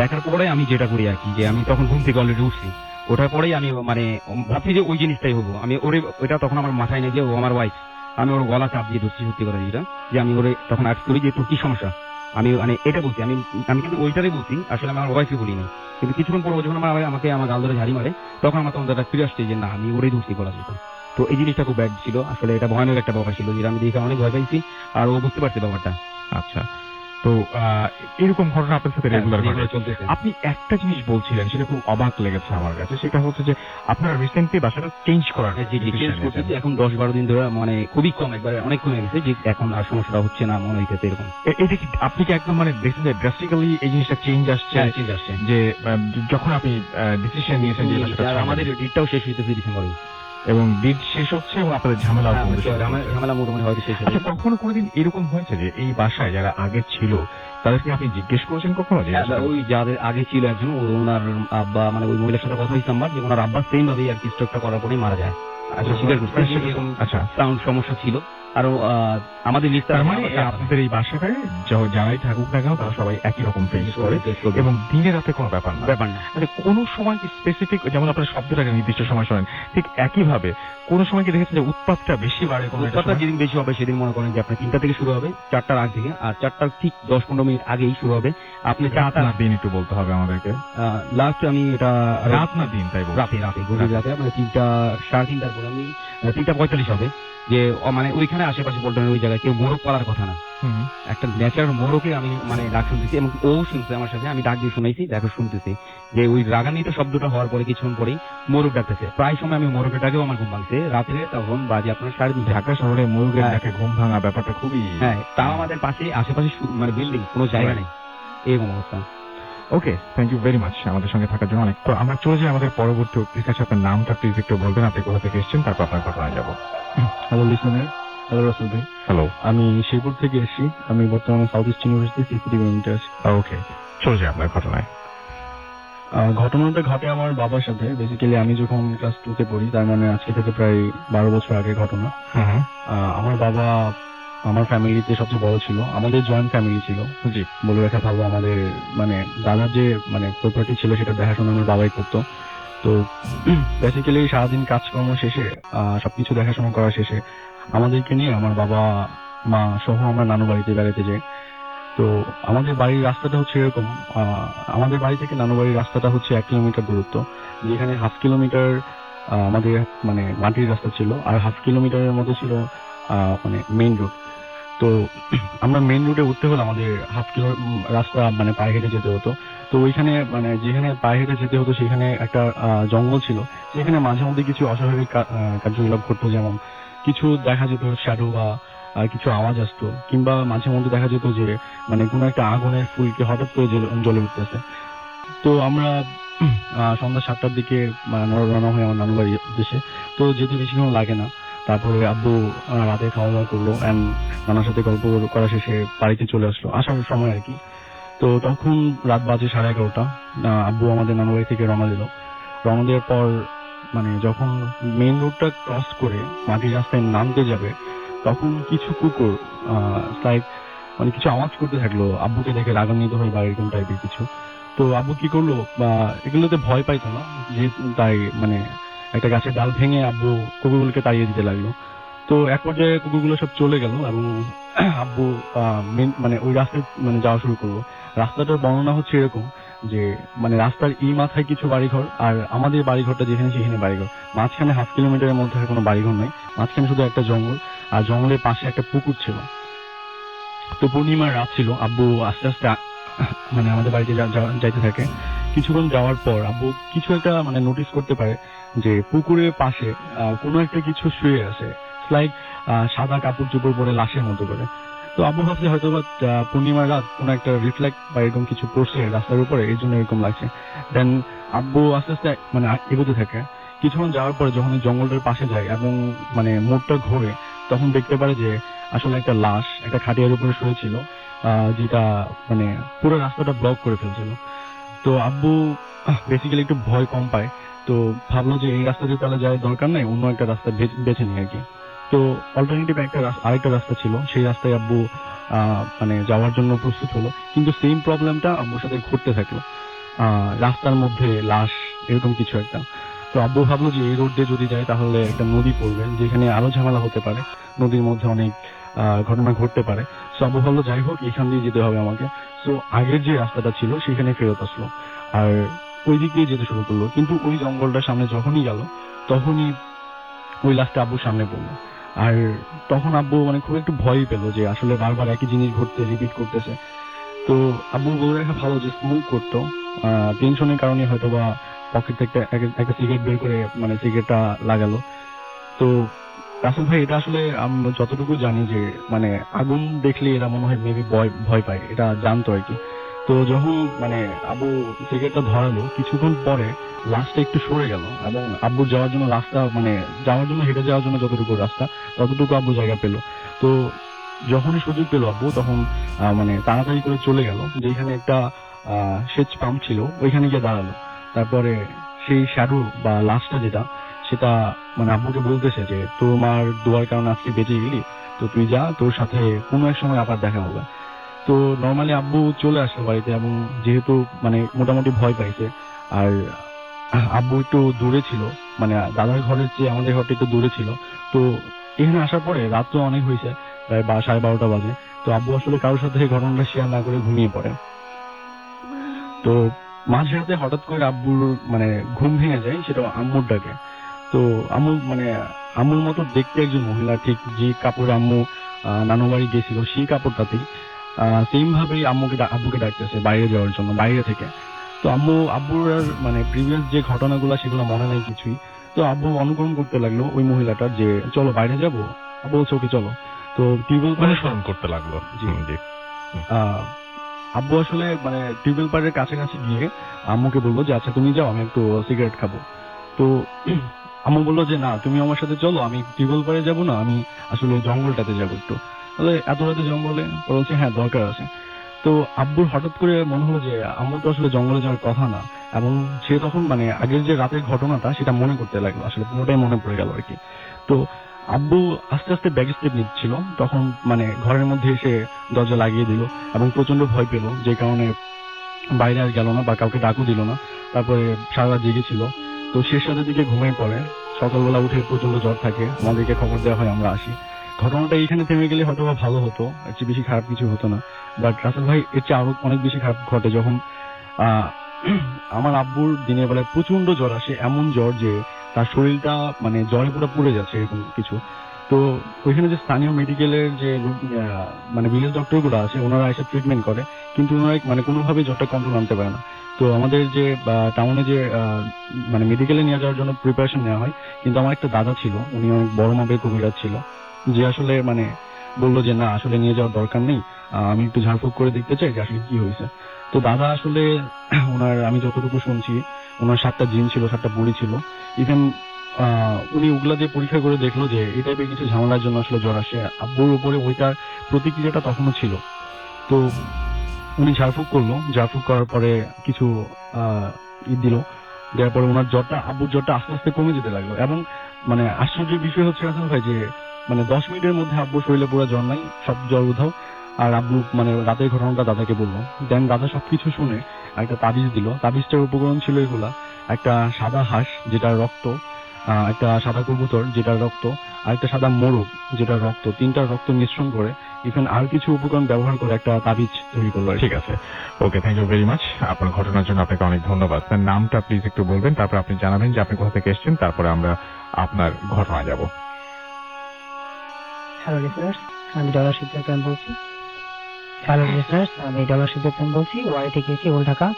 S2: দেখার পরে আমি যেটা করি আর কি, যে আমি তখন ঘুম থেকে অলরেডি উঠছি, ওঠার পরেই আমি মানে ভাবছি যে ওই জিনিসটাই হবো আমি, ওটা তখন আমার মাথায় নেই যে ও আমার ওয়াইফ। আমি ওর গলা চাপ দিয়ে ধরছি, সত্যি কথা যেটা, যে আমি ওরে তখন আজ করি যে তোর কি সমস্যা, আমি মানে এটা বলছি, আমি কিন্তু ওইটারই বলছি, আসলে আমি আমার ওয়াইফকে বলিনি। কিন্তু কিছুক্ষণ পর যখন আমাকে আমার গাল ধরে ঝাড়ি মারে, তখন আমার তখন ফিরে আসছে যে না, আমি ওরেই ধরছি গলা যেত। তো এই জিনিসটা খুব ব্যাড ছিল, আসলে এটা ভয়ানক একটা ব্যাপার ছিল, যেটা আমি দেখে অনেক ভয় পাইছি, আর ও বুঝতে পারছে ব্যাপারটা।
S1: আচ্ছা। তো এরকম ঘটনা আপনার সাথে রেগুলার
S2: চলতেছে।
S1: আপনি একটা জিনিস বলছিলেন, সেটা খুব অবাক লেগেছে আমার কাছে, সেটা হচ্ছে যে আপনারা রিসেন্টলি বাসাটা চেঞ্জ করার
S2: এখন 10-12 দিন ধরে, মানে খুবই কম, একবারে অনেক কমে গেছে, যে এখন আর সমস্যাটা হচ্ছে না মনে হইতেছে এরকম।
S1: এটা কি আপনি কি একদম মানে দেখছেন যে ড্রাস্টিক্যালি এই জিনিসটা চেঞ্জ আসছে? যে যখন আপনি ডিসিশন নিয়েছেন যে
S2: আমাদের ডেটটাও শেষ হইতেছে ডিসেম্বরে,
S1: এবং দিন শেষ হচ্ছে এবং আপনাদের ঝামেলা
S2: ঝামেলা মোটামুটি হয়তো শেষ হবে।
S1: আচ্ছা, কখনো কোনোদিন এরকম হয়েছে যে এই বাসায় যারা আগে ছিল তাদেরকে আপনি জিজ্ঞেস করেছেন কখনো যে
S2: ওই যাদের আগে ছিল একজন, ওনার আব্বা, মানে ওই মহিলার সাথে কথা হয়েছে আমার, যে ওনার আব্বা সেম ভাবেই আর কি স্ট্রোকটা করার পরেই মারা যায়।
S1: আচ্ছা,
S2: স্বীকার করছে এরকম সাউন্ড সমস্যা ছিল। আর আমাদের
S1: তার মানে আপনাদের এই বাসাটায় যারাই থাকুক না কেন তারা সবাই একই রকম ফেস করে এবং দিনে রাতে কোনো ব্যাপার না। আচ্ছা, কোনো সময় কি স্পেসিফিক, যেমন আপনার শব্দটাকে নির্দিষ্ট সময় শোনেন, ঠিক একইভাবে কোনো সময় কি দেখেছেন যে উৎপাতটা বেশি বাড়ে?
S2: উৎপাতটা যেদিন বেশি হবে সেদিন মনে করেন যে আপনার 3টা থেকে শুরু হবে, 4টার আগ থেকে, আর 4টার ঠিক 10-15 মিনিট আগেই শুরু হবে। আপনি
S1: রাত না দিন একটু বলতে হবে আমাদেরকে।
S2: লাস্ট আমি এটা
S1: রাত না দিন তাই
S2: রাতে গভীর রাতে, মানে 3টা 3:30 পরে আমি 3:45 হবে, যে মানে ওইখানে আশেপাশে পল্টনের ওই জায়গায় কেউ মোরগ পালার কথা না, একটা ন্যাচারাল মোরগে আমি মানে ডাক শুনতেছি, এবং ও শুনছে আমার সাথে, আমি ডাক দিয়ে শুনাইছি, দেখো শুনতেছি যে ওই রাগান্বিত শব্দটা হওয়ার পরে কিছুক্ষণ পরেই মোরগ ডাকতেছে। প্রায় সময় আমি মোরগের ডাকেও আমার ঘুম ভাঙছে রাত্রে, তখন বাজে আপনার 3:30।
S1: ঢাকা শহরে মোরগের ডাকে ঘুম ভাঙা ব্যাপারটা খুবই,
S2: হ্যাঁ, তাও আমাদের পাশে আশেপাশে মানে বিল্ডিং, কোনো জায়গা নেই, এরকম অবস্থা।
S1: ওকে, থ্যাংক ইউ ভেরি মাচ আমাদের সঙ্গে থাকার জন্য। অনেক তো আমরা চলে যাই আমাদের পরবর্তী অতিথির কাছে। আপনার নামটা প্লিজ একটু বলবেন, আপনি কোথা থেকে এসেছেন, তারপর আপনার ঘটনায় যাবো।
S6: হ্যালো লিসনার, হ্যালো রাসেল ভাই।
S1: হ্যালো,
S6: আমি শেরপুর থেকে এসেছি। আমি বর্তমানে সাউথ ইস্ট ইউনিভার্সিটি সিসি ডিপার্টমেন্টে আছি।
S1: ওকে, চলে যাই আপনার ঘটনায়।
S6: ঘটনাটা ঘটে আমার বাবার সাথে। বেসিক্যালি আমি যখন ক্লাস 2-তে পড়ি, তার মানে আজকে থেকে প্রায় 12 বছর আগের ঘটনা। আমার বাবা আমার ফ্যামিলিতে সবচেয়ে বড় ছিল। আমাদের জয়েন্ট ফ্যামিলি ছিল,
S1: জি,
S6: বলে রাখা ভালো। আমাদের মানে দাদার যে মানে প্রপার্টি ছিল সেটা দেখাশোনা আমার বাবাই করতো। তো বেসিক্যালি সারাদিন কাজকর্ম শেষে, সবকিছু দেখাশোনা করা শেষে আমাদেরকে নিয়ে আমার বাবা মা সহ আমরা নানু বাড়িতে বেড়াতে যাই। তো আমাদের বাড়ির রাস্তাটা হচ্ছে এরকম, আমাদের বাড়ি থেকে নানু বাড়ির রাস্তাটা হচ্ছে 1 কিলোমিটার দূরত্ব, যেখানে 1/2 কিলোমিটার আমাদের মানে মাটির রাস্তা ছিল, আর 1/2 কিলোমিটারের মতো ছিল মানে মেইন রোড। তো আমরা মেইন রুটে উঠতে হলে আমাদের হাফ কিলো রাস্তা মানে পায়ে হেঁটে যেতে হতো। তো ওইখানে মানে যেখানে পায়ে হেঁটে যেতে হতো সেখানে একটা জঙ্গল ছিল, যেখানে মাঝে মধ্যে কিছু অস্বাভাবিক কার্যকলাপ ঘটতো, যেমন কিছু দেখা যেত শ্যাডো বা কিছু আওয়াজ আসতো, কিংবা মাঝে মধ্যে দেখা যেত যে মানে কোনো একটা আগুনের ফুলকে হঠাৎ করে জ্বলে উঠতেছে। তো আমরা সন্ধ্যা 7টার দিকে রওনা হয় আমার নানু বাড়ির উদ্দেশ্যে। তো যেতে বেশিক্ষণ লাগে না। তারপরে আব্বু রাতে খাওয়া দাওয়া করলো অ্যান্ড নানার সাথে গল্প করা শেষে বাড়িতে চলে আসলো আসার সময় আর কি। তো তখন রাত বাজে 11:30। আব্বু আমাদের নানু বাড়ি থেকে রওনা দিল। রওনা দেওয়ার পর মানে যখন মেইন রোডটা ক্রস করে মাটির রাস্তায় নামতে যাবে, তখন কিছু কুকুর লাইক মানে কিছু আওয়াজ করতে থাকলো। আব্বুকে দেখে রাগান্বিত হয়ে বা এরকম টাইপের কিছু। তো আব্বু কি করলো, এগুলোতে ভয় পাইতো না, যে তাই মানে একটা গাছের ডাল ভেঙে আব্বু কুকুরগুলোকে তাড়িয়ে দিতে লাগলো। তো এক পর্যায়ে কুকুরগুলো সব চলে গেল এবং আব্বু মানে ওই রাস্তায় মানে যাওয়া শুরু করলো। রাস্তাটার বর্ণনা হচ্ছে এরকম যে মানে রাস্তার এই মাথায় কিছু বাড়িঘর, আর আমাদের বাড়িঘরটা যেখানে সেখানে বাড়িঘর, মাঝখানে হাফ কিলোমিটারের মধ্যে আর কোনো বাড়িঘর নাই, মাঝখানে শুধু একটা জঙ্গল, আর জঙ্গলের পাশে একটা পুকুর ছিল। তো পূর্ণিমার রাত ছিল। আব্বু আস্তে আস্তে মানে আমাদের বাড়িতে যাইতে থাকে। কিছুক্ষণ যাওয়ার পর আব্বু কিছু একটা মানে নোটিস করতে পারে যে পুকুরের পাশে কোনো একটা কিছু শুয়ে আছে, লাইক সাদা কাপড় চোপড় পরে লাশের মতো করে। তো আব্বু ভাবছে হয়তো বা পূর্ণিমার রাত কোনো একটা রিফ্লেক্ট বা এরকম কিছু পড়ছে রাস্তার উপরে, এই জন্য এরকম লাগছে। দেন আব্বু আস্তে আস্তে মানে এগোতে থাকে। কিছুক্ষণ যাওয়ার পরে যখন জঙ্গলটার পাশে যায় এবং মানে মোড়টা ঘোরে, তখন দেখতে পারে যে আসলে একটা লাশ একটা খাটিয়ার উপরে শুয়েছিল, যেটা মানে পুরো রাস্তাটা ব্লক করে ফেলছিল। তো আব্বু বেসিক্যালি একটু ভয় কম পায়। তো ভাবলো যে এই রাস্তা দিয়ে তাহলে যাওয়ার দরকার নাই, অন্য একটা রাস্তা বেছে নিই আর কি। তো অল্টারনেটিভ আরেকটা রাস্তা ছিল, সেই রাস্তায় আব্বু মানে যাওয়ার জন্য প্রস্তুত হলো। কিন্তু সেম প্রবলেমটা আব্বুর সাথে ঘটতে থাকলো, রাস্তার মধ্যে লাশ এরকম কিছু একটা। তো আব্বু ভাবলো যে এই রোড দিয়ে যদি যায় তাহলে একটা নদী পড়বে, যেখানে আরো ঝামেলা হতে পারে, নদীর মধ্যে অনেক ঘটনা ঘটতে পারে। সো আব্বু ভাবলো যাই হোক এখান দিয়ে যেতে হবে আমাকে। সো আগের যে রাস্তাটা ছিল সেখানে ফেরত আসলো আর ওই দিক দিয়ে যেতে শুরু করলো। কিন্তু ওই জঙ্গলটার সামনে যখনই গেল, তখনই ওই লাশটা আব্বুর সামনে পড়লো। আর তখন আব্বু মানে খুব একটু ভয়ই পেলো যে আসলে বারবার একই জিনিস ঘটতে রিপিট করতেছে। তো আব্বু বলে রাখা ভালো যে স্মোক করতো, টেনশনের কারণে হয়তো বা পকেট থেকে একটা সিগারেট বের করে মানে সিগারেটটা লাগালো। তো রাসেল ভাই, এটা আসলে আমরা যতটুকু জানি যে মানে আগুন দেখলে এরা মনে হয় মেবি ভয় পায়, এটা জানতো আর কি। তো যখন মানে আব্বু সিগারেটটা ধরালো, কিছুক্ষণ পরে লাশটা একটু সরে গেল এবং আব্বুর যাওয়ার জন্য রাস্তা মানে যাওয়ার জন্য হেঁটে যাওয়ার জন্য যতটুকু রাস্তা ততটুকু আব্বু জায়গা পেল। তো যখনই সুযোগ পেল আব্বু তখন মানে তাড়াতাড়ি করে চলে গেল, যেখানে একটা সেচ পাম্প ছিল ওইখানে গিয়ে দাঁড়ালো। তারপরে সেই শ্যাডো বা লাশটা যেটা, সেটা মানে আব্বুকে বলতেছে যে তোমার দোয়ার কারণে আজকে বেঁচে গেলি, তো তুই যা, তোর সাথে কোনো এক সময় আবার দেখা হবে। তো নর্মালি আব্বু চলে আসলো বাড়িতে এবং যেহেতু মানে মোটামুটি ভয় পাইছে, আর আব্বু একটু দূরে ছিল, মানে দাদার ঘরের চেয়ে আমাদের ঘরটা একটু দূরে ছিল। তো এখানে আসার পরে রাত তো অনেক হয়েছে, প্রায় 12:30 বাজে। তো আব্বু আসলে কারোর সাথে এই ঘটনাটা শেয়ার না করে ঘুমিয়ে পড়ে। তো মাঝরাতে হঠাৎ করে আব্বুর মানে ঘুম ভেঙে যায়, সেটা আম্মুর ডাকে। তো আম্মু মানে আম্মুর মতো দেখতে একজন মহিলা, ঠিক যে কাপড় আম্মু নানু বাড়ি গেছিল সেই কাপড়টাতেই সেম ভাবেই আব্বুকে ডাকতেছে বাইরে যাওয়ার জন্য বাইরে থেকে। তো আব্বুর আর মানে প্রিভিয়াস যে ঘটনাগুলো সেগুলো মনে নাই কিছুই। তো আব্বু অনুকরণ করতে লাগলো ওই মহিলাটার, যে চলো বাইরে যাবো। আব্বু বলছে ওকে চলো। তো টিউবওয়েল
S1: অনুসরণ করতে লাগলো।
S6: জি।
S1: জি।
S6: আব্বু আসলে মানে টিউবওয়েল পাড়ের কাছাকাছি গিয়ে আম্মুকে বললো যে আচ্ছা তুমি যাও, আমি একটু সিগারেট খাবো। তো আম্মু বললো যে না, তুমি আমার সাথে চলো, আমি টিউবওয়েল পাড়ে যাবো না, আমি আসলে জঙ্গলটাতে যাবো একটু। তাহলে এত রাতে জঙ্গলে? বলছে হ্যাঁ দরকার আছে। তো আব্বুর হঠাৎ করে মনে হলো যে আম্মু তো আসলে জঙ্গলে যাওয়ার কথা না, এবং সে তখন মানে আগের যে রাতের ঘটনাটা সেটা মনে করতে লাগলো, আসলে পুরোটাই মনে পড়ে গেল আর কি। তো আব্বু আস্তে আস্তে ব্যাক স্টেপ নিচ্ছিল, তখন মানে ঘরের মধ্যে এসে দরজা লাগিয়ে দিল এবং প্রচন্ড ভয় পেল, যে কারণে বাইরে আর গেল না বা কাউকে ডাকও দিল না। তারপরে সারা রাত জেগেছিল। তো শেষ রাতের দিকে ঘুমিয়ে পড়ে। সকালবেলা উঠে প্রচন্ড জ্বর থাকে, আমাদেরকে খবর দেওয়া হয়, আমরা আসি। ঘটনাটা এইখানে থেমে গেলে হয়তো বা ভালো হতো, এর চেয়ে বেশি খারাপ কিছু হতো না। বাট রাসেল ভাই, এর চেয়ে আরো অনেক বেশি খারাপ ঘটে যখন আমার আব্বুর দিনের বেলায় প্রচন্ড জ্বর আসে, এমন জ্বর যে তার শরীরটা মানে জ্বরে পুরো পুড়ে যাচ্ছে এরকম কিছু। তো ওইখানে যে স্থানীয় মেডিকেলের যে মানে ভিলেজ ডক্টর গুলো আছে ওনারা এসে ট্রিটমেন্ট করে, কিন্তু ওনারা মানে কোনোভাবেই জ্বরটা কন্ট্রোল আনতে পারে না। তো আমাদের যে টাউনে যে মানে মেডিকেলে নিয়ে যাওয়ার জন্য প্রিপারেশন নেওয়া হয়, কিন্তু আমার একটা দাদা ছিল, উনি অনেক বড় মাপের কবিরাজ ছিল, যে আসলে মানে বললো যে না আসলে নিয়ে যাওয়ার দরকার নেই, আমি একটু ঝাড়ফুঁক করে দেখতে চাই যে আসলে কি হয়েছে। তো দাদা আসলে ওনার আমি যতটুকু শুনছি ওনার 7টা জিন ছিল, 7টা বুড়ি ছিল। ইভেন উনি ওগুলা দিয়ে পরীক্ষা করে দেখলো যে এই টাইপের কিছু ঝামেলার জন্য আসলে জ্বর আসে। আব্বুর উপরে ওইটার প্রতিক্রিয়াটা তখনও ছিল। তো উনি ঝাড়ফুঁক করলো, ঝাড়ফুঁক করার পরে কিছু দিল, দেওয়ার পরে ওনার জ্বরটা, আব্বুর জ্বরটা আস্তে আস্তে কমে যেতে লাগলো। এবং মানে আশ্চর্যের বিষয় হচ্ছে রাসেল ভাই যে মানে 10 মিনিটের মধ্যে আব্বুর শরীরে পুরো জ্বর নাই, সব জ্বর উধাও। আর আব্বু মানে রাতের ঘটনাটা দাদাকে বললো, দেন দাদা সবকিছু শুনে একটা তাবিজ দিল। তাবিজটার উপকরণ ছিল এগুলা: একটা সাদা হাঁস যেটার রক্ত, একটা সাদা কবুতর যেটার রক্ত, আর একটা সাদা মোরগ যেটার রক্ত, 3টার রক্ত মিশ্রণ করে ইভেন আর কিছু উপকরণ ব্যবহার করে একটা তাবিজ তৈরি করলো।
S1: ঠিক আছে, ওকে, থ্যাংক ইউ ভেরি মাচ। আপনার ঘটনার জন্য আপনাকে অনেক ধন্যবাদ। তার নামটা প্লিজ একটু বলবেন, তারপর আপনি জানাবেন যে আপনি কোথা থেকে এসেছেন, তারপরে আমরা আপনার ঘটনায় যাব।
S7: হ্যালো লিসনার্স, আমি ডলার সিদ্ধার্থন বলছি। ওয়াই থেকে এসেছি, ওল ঢাকা।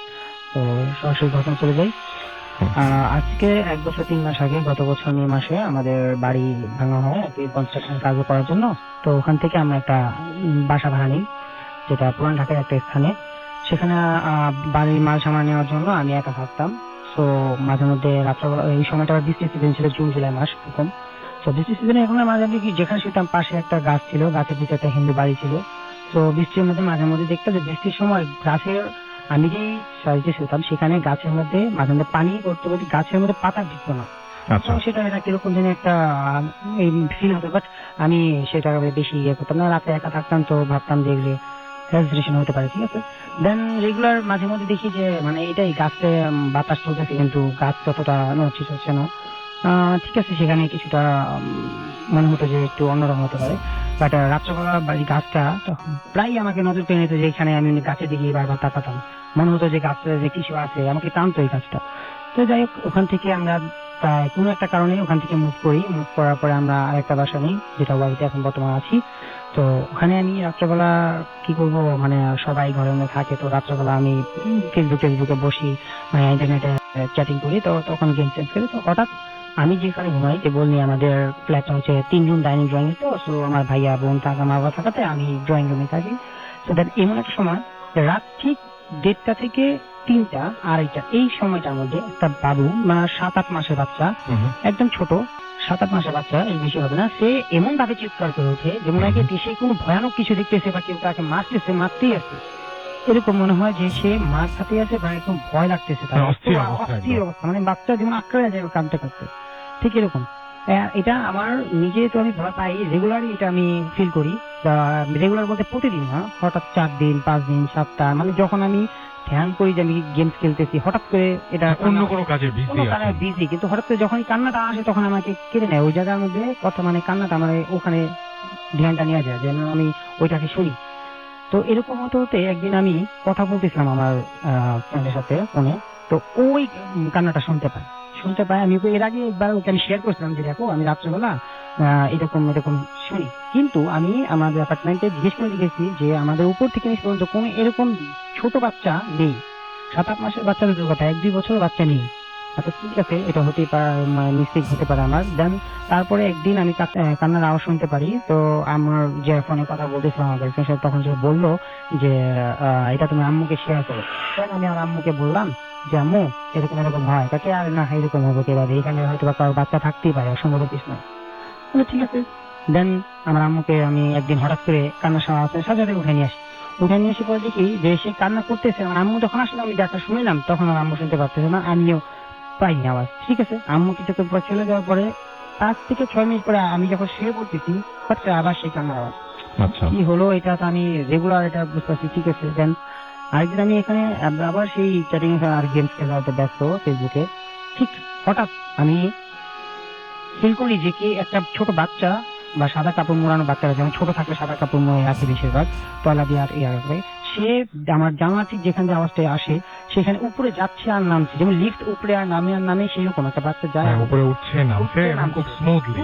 S7: তো সরাসরি ঘটনা চলে যাই। আজকে 1 বছর 3 মাস আগে, গত বছর মে মাসে আমাদের বাড়ি ভাঙা হয় কনস্ট্রাকশন কাজ করার জন্য। তো ওখান থেকে আমরা একটা বাসা ভাড়া নিই, যেটা পুরান ঢাকার একটা স্থানে। সেখানে বাড়ির মাল সামান নেওয়ার জন্য আমি একা থাকতাম। তো মাঝে মধ্যে রাত্রেবেলা, এই সময়টা বৃষ্টির সিজন ছিল, জুন জুলাই মাস এরকম। তো বৃষ্টির সিজনে এখন মাঝে মধ্যে যেখানে শুতাম পাশে একটা গাছ ছিল, গাছের পিছনে একটা হিন্দু বাড়ি ছিল। তো বৃষ্টির মধ্যে মাঝে মধ্যে দেখতাম যে বৃষ্টির সময় গাছের, আমি যেই সাইডে শুতাম সেখানে গাছের মধ্যে মাঝে মধ্যে পানি পড়তে পড়তে গাছের মধ্যে পাতা দিত না।
S1: আচ্ছা,
S7: তো সেটা একটা কিরকম যেন একটা ফিল হতো, বাট আমি সেটা বেশি ইয়ে করতাম না। রাতে একা থাকতাম, তো ভাবতাম যে এগুলি হেলথ হতে পারে, ঠিক আছে। দেন রেগুলার মাঝে মধ্যে দেখি যে মানে এটাই গাছে বাতাস চলতেছে, কিন্তু গাছ ততটা নড়ছে চলছে না। ঠিক আছে, সেখানে কিছুটা মনে হতো যে একটু অন্যরকম হতে পারে। বাট রাত্রেবেলা বাড়ি গাছটা তখন প্রায় আমাকে নজর কেড়ে নিত, যেখানে আমি গাছের দিকে বারবার তাকাতাম। মনে হতো যে গাছটা যে কিছু আছে, আমাকে টানতো এই গাছটা। তো যাই হোক, ওখান থেকে আমরা প্রায় কোনো একটা কারণে ওখান থেকে মুভ করি। মুভ করার পরে আমরা আরেকটা বাসা নিই, যেটা বাড়িতে এখন বর্তমানে আছি। তো ওখানে আমি রাত্রেবেলা কি করবো, মানে সবাই ঘরের মধ্যে থাকে, তো রাত্রেবেলা আমি ফেসবুকে বসি, মানে ইন্টারনেটে চ্যাটিং করি। তো তখন গেম চেঞ্জ করি। তো হঠাৎ আমি যেখানে ঘুমাই, যে বলনি আমাদের ফ্ল্যাটটা হচ্ছে 3 রুম ডাইনিং ড্রয়িং, তো সো আমার ভাইয়া বোন থাকা, মা বাবা থাকাতে আমি ড্রয়িং রুমে থাকি। তো দেন এমন একটা সময়, রাত ঠিক 1:30 থেকে 3টা 2:30 এই সময়টার মধ্যে একটা বাবু, মানে 7-8 মাসের বাচ্চা, একদম ছোট 7-8 মাসের বাচ্চা, এই বেশি হবে না, সে এমন ভাবে চিৎকার করে ওঠে যেমন আগে দেশে কোনো ভয়ানক কিছু দেখতেছে বা কেউ তাকে মারতেই আছে। এরকম মনে হয় যে সে মার খাতে আছে বা একদম ভয় লাগতেছে তার,
S1: অস্থির
S7: অস্থির অবস্থা, মানে বাচ্চা যেমন আঁকড়ে যায় কাঁদতে কাঁদতে, ঠিক এরকম। এটা আমার নিজে তো আমি ভয় পাই, রেগুলারই এটা আমি ফিল করি। রেগুলার বলতে প্রতিদিন না, হঠাৎ 4 দিন 5 দিন 7 টা, মানে যখন আমি ধ্যান করি যে আমি গেমস খেলতেছি, হঠাৎ করে এটা
S1: অন্য কোনো কাজে
S7: বিজি, কিন্তু হঠাৎ করে যখনই কান্নাটা আসে তখন আমাকে কেড়ে নেয় ওই জায়গার মধ্যে কথা, মানে কান্নাটা মানে ওখানে ধ্যানটা নিয়ে যায়, যেন আমি ওইটাকে শুনি। তো এরকম হতে হতে একদিন আমি কথা বলতেছিলাম আমার ফ্রেন্ডের সাথে ফোনে। তো ওই কান্নাটা শুনতে পাই। আমি এর আগে একবার ওকে আমি শেয়ার করছিলাম যে দেখো আমি রাত্রেবেলা এরকম শুনি, কিন্তু আমি আমাদের অ্যাপার্টমেন্টে জিজ্ঞেস করে দেখেছি যে আমাদের উপর থেকে নিচ পর্যন্ত কোনো এরকম ছোট বাচ্চা নেই। 7-8 মাসের বাচ্চা দুটোর কথা, 1-2 বছর বাচ্চা নেই। আচ্ছা ঠিক আছে, এটা হতেই পারে, মিস্টেক হতে পারে আমার। দেন তারপরে একদিন আমি কান্নার আওয়াজ শুনতে পারি। তো আমার যে ফোনে কথা বলতেছিলাম আমার গার্লফ্রেন্ড সাথে, তখন সে বললো যে এটা তুমি আম্মুকে শেয়ার করো। তখন আমি আমার আম্মুকে বললাম যে আম্মু এরকম হয়, তাকে আর না এরকম হবে এবারে, এখানে হয়তো বা কারোর বাচ্চা থাকতেই পারে, অসম্ভব কিছু নয়। ঠিক আছে। দেন আমার আম্মুকে আমি একদিন হঠাৎ করে কান্নার সাথে উঠে নিয়ে এসে পরে দেখি যে সে কান্না করতেছে। আমার আম্মু যখন আসলে আমি ডাক্তার শুনলাম, তখন আমার আম্মু শুনতে পারতেছে না, আমিও পাইনি আওয়াজ। ঠিক আছে, আম্মু কিছুক্ষণ পর চলে যাওয়ার পরে 5 থেকে 6 মিনিট পরে আমি যখন শুয়ে পড়তেছি, আবার সেই কান্নার আওয়াজ। কি হলো এটা তো আমি রেগুলার এটা বুঝতে পারছি। ঠিক আছে, দেন আরেকদিন আমি এখানে আবার সেই চ্যাটিং আর গেমস খেলাতে ব্যস্ত ফেসবুকে। ঠিক হঠাৎ আমি ফিল করি যে কি একটা ছোট বাচ্চা বা সাদা কাপড় মোড়ানো বাচ্চারা, যেমন ছোট থাকলে সাদা কাপড় মোড়ে আছে বেশিরভাগ, তলা দিয়ে আর সে আমার জানলা ঠিক যেখানে আওয়াজটা আসে সেখানে উপরে যাচ্ছে আর নামছে, যেমন লিফট উপরে আর নামে সেরকম একটা বাচ্চা যায়,
S1: উপরে উঠছে নামছে খুব স্মুথলি।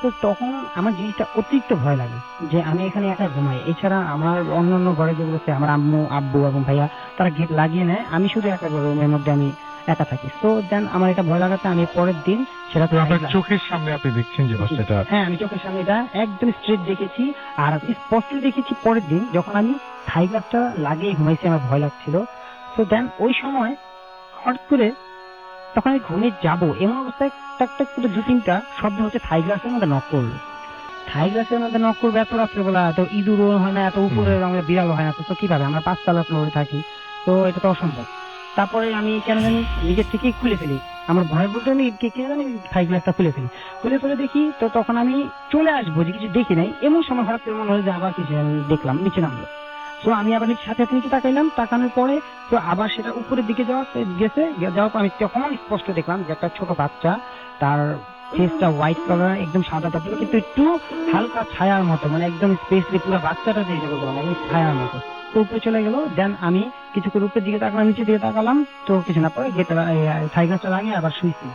S7: তো তখন আমার জিনিসটা অতিরিক্ত ভয় লাগে যে আমি এখানে একা ঘুমাই, এছাড়া আমার অন্যান্য ঘরে যেগুলো আছে আমার আম্মু আব্বু এবং ভাইয়া তারা গেট লাগিয়ে নেয়, আমি শুধু একা রুমের মধ্যে আমি একা থাকি। তো দেন আমার এটা ভয় লাগাতে আমি পরের দিন সেটা
S1: তো আপনার চোখের সামনে আপনি দেখছেন যে বাচ্চাটা
S7: হ্যাঁ আমি চোখের সামনে এটা একদম স্ট্রেট দেখেছি। আর স্পষ্ট দেখেছি পরের দিন যখন আমি থাই গ্লাসটা লাগিয়ে ঘুমাইছি, আমার ভয় লাগছিল। তো দেন ওই সময় হঠাৎ করে তখন আমি ঘুমিয়ে যাবো এমন অবস্থায় টাক টাক করে 2-3টা শব্দ হচ্ছে থাই গ্লাসের মধ্যে নক করলো। থাই গ্লাসের মধ্যে নক করবে এত রাত্রেবেলা, এত ইঁদুরও হয় না, এত উপরে আমরা বিড়ালও হয় না, তো কিভাবে আমরা 5তলা ফ্লোরে থাকি, তো এটা তো অসম্ভব। তারপরে আমি কেন জানি নিজের থেকেই খুলে ফেলি, আমার ভয় বলতে আমি কে জানি থাই গ্লাসটা খুলে ফেলে দেখি। তো তখন আমি চলে আসবো যে কিছু দেখি নাই, এমন সময় হঠাৎ করে মনে হলো যে আবার কিছু আমি দেখলাম নিচে নামলো। তো আমি আবার সাথে নিচে তাকাইলাম, তাকানোর পরে তো আবার সেটা উপরের দিকে যাওয়ার পর আমি তখন স্পষ্ট দেখলাম যে একটা ছোট বাচ্চা, তার ফেসটা হোয়াইট কালার, একদম সাদা টাইপের, কিন্তু একটু হালকা ছায়ার মতো, মানে একদম স্পেসলি পুরো বাচ্চাটা যে ছায়ার মতো। তো উপরে চলে গেল। দেন আমি কিছুক্ষণ উপরের দিকে তাকালাম, নিচের দিকে তাকালাম, তো কিছু না, পরে গেটটা থাই গ্লাসটা লাগিয়ে আবার শুয়েছি।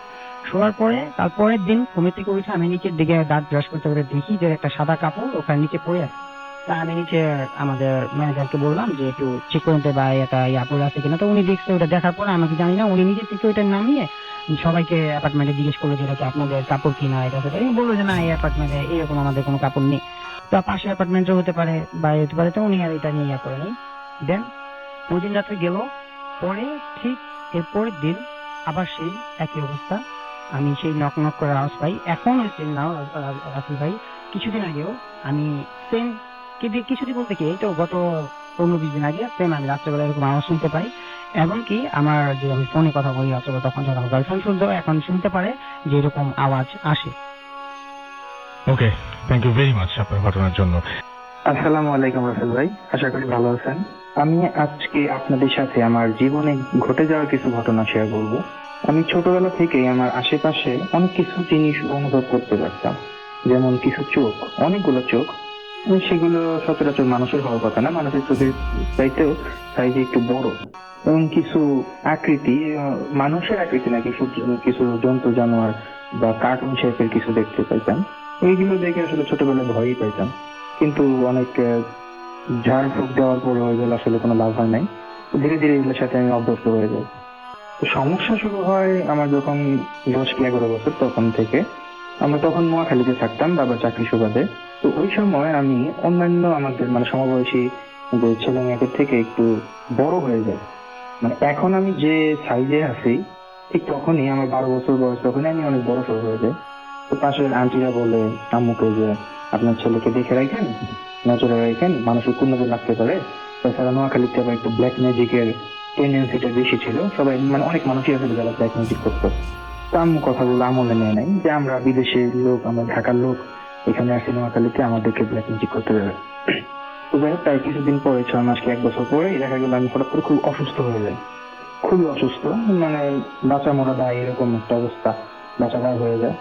S7: শোয়ার পরে তারপরের দিন ঘুমের থেকে উঠে আমি নিচের দিকে দাঁত ব্রাশ করতে করে দেখি যে একটা সাদা কাপড় ওখানে নিচে পড়ে আছে। তা আমি নিচে আমাদের ম্যানেজারকে বললাম যে একটু চেক করে নিতে, বা এটা পড়ে আছে কিনা। তো উনি দেখছে, ওটা দেখার পরে আমাকে জানি না, উনি নিজে থেকে ওইটা নামিয়ে সবাইকে অ্যাপার্টমেন্টে জিজ্ঞেস করলো যে এটা কি আপনাদের কাপড় কিনা, এটা সেটা। বললো যে না, এই অ্যাপার্টমেন্টে এরকম আমাদের কোনো কাপড় নেই, তো পাশে অ্যাপার্টমেন্টও হতে পারে বা হতে পারে। তো উনি আর এটা নিয়ে করে নেই। দেন ওই দিন রাত্রে গেল। পরে ঠিক এর পরের দিন আবার সেই একই অবস্থা, আমি সেই নক নক করে আওয়াজ পাই। এখন সেম নাও রাসেল ভাই, কিছুদিন আগেও আমি সেম, কিছুদিন বলতে কি এই তো গত 15-20 দিন আগে সেম আমি রাত্রেবেলা এরকম আওয়াজ শুনতে পাই। এবং কি আমার যে আমি ফোনে কথা বলি রাত্রেবেলা, তখন যখন গার্লফ্রেন্ড শুনতো, এখন শুনতে পারে যে এরকম আওয়াজ আসে।
S1: ওকে, থ্যাংক ইউ ভেরি মাচ আপনার ঘটনার জন্য।
S8: আসসালামু আলাইকুম রাসেল ভাই, আশা করি ভালো আছেন। আমি আজকে আপনাদের সাথে আমার জীবনে ঘটে যাওয়া কিছু ঘটনা শেয়ার করব। আমি ছোটবেলা থেকেই আমার আশেপাশে অনেক কিছু জিনিস অনুভব করতে পারতাম, যেমন কিছু চোখ, অনেকগুলো চোখ, সেগুলো সচরাচর মানুষের হওয়ার কথা না, মানুষের চোখের চাইতেও সাইজে একটু বড়, এবং কিছু আকৃতি, মানুষের আকৃতি না, কিছু জন্তু জানোয়ার বা কার্টুন শেপের কিছু দেখতে পাইতাম। এইগুলো দেখে আসলে ছোটবেলায় ভয়ই পাইতাম, কিন্তু অনেক ঝাড় ফুঁক দেওয়ার পরে ওইগুলো আসলে কোনো লাভ হয় নাই। ধীরে ধীরে এগুলোর সাথে আমি অভ্যস্ত হয়ে যাই। তো সমস্যা শুরু হয় আমার যখন 10-11 বছর, তখন থেকে। আমরা তখন নোয়াখালীতে থাকতাম বাবার চাকরি সুবাদে। তো ওই সময় আমি অন্যান্য আমাদের মানে সমবয়সী যে ছেলে মেয়েদের থেকে একটু বড় হয়ে যাই। মানে এখন আমি যে সাইজে আছি, ঠিক তখনই আমার 12 বছর বয়স, তখনই আমি অনেক বড় সড় হয়ে যাই। তো পাশের আন্টিরা বলে আম্মুকে যে আপনার ছেলেকে দেখে রাখেন, নজরে রাখেন, মানুষের কোন নজর লাগতে পারে। তাছাড়া নোয়াখালীতে আবার একটু ব্ল্যাক ম্যাজিকের টেন্ডেন্সিটা বেশি ছিল, সবাই মানে অনেক মানুষই আছে যারা ব্ল্যাক ম্যাজিক করতো। তো আম্মু কথাগুলো আমলে নেয় নাই যে আমরা বিদেশের লোক, আমরা ঢাকার লোক, এখানে আসি নোয়াখালীতে, আমাদেরকে ব্ল্যাক ম্যাজিক করতে দেবে। তো যাই হোক, তার কিছুদিন পরে, 6 মাস কি 1 বছর পরে দেখা গেল আমি হঠাৎ করে খুব অসুস্থ হয়ে যাই, খুবই অসুস্থ, মানে বাঁচা মরা দায় এরকম একটা অবস্থা, বাঁচা দায় হয়ে যায়।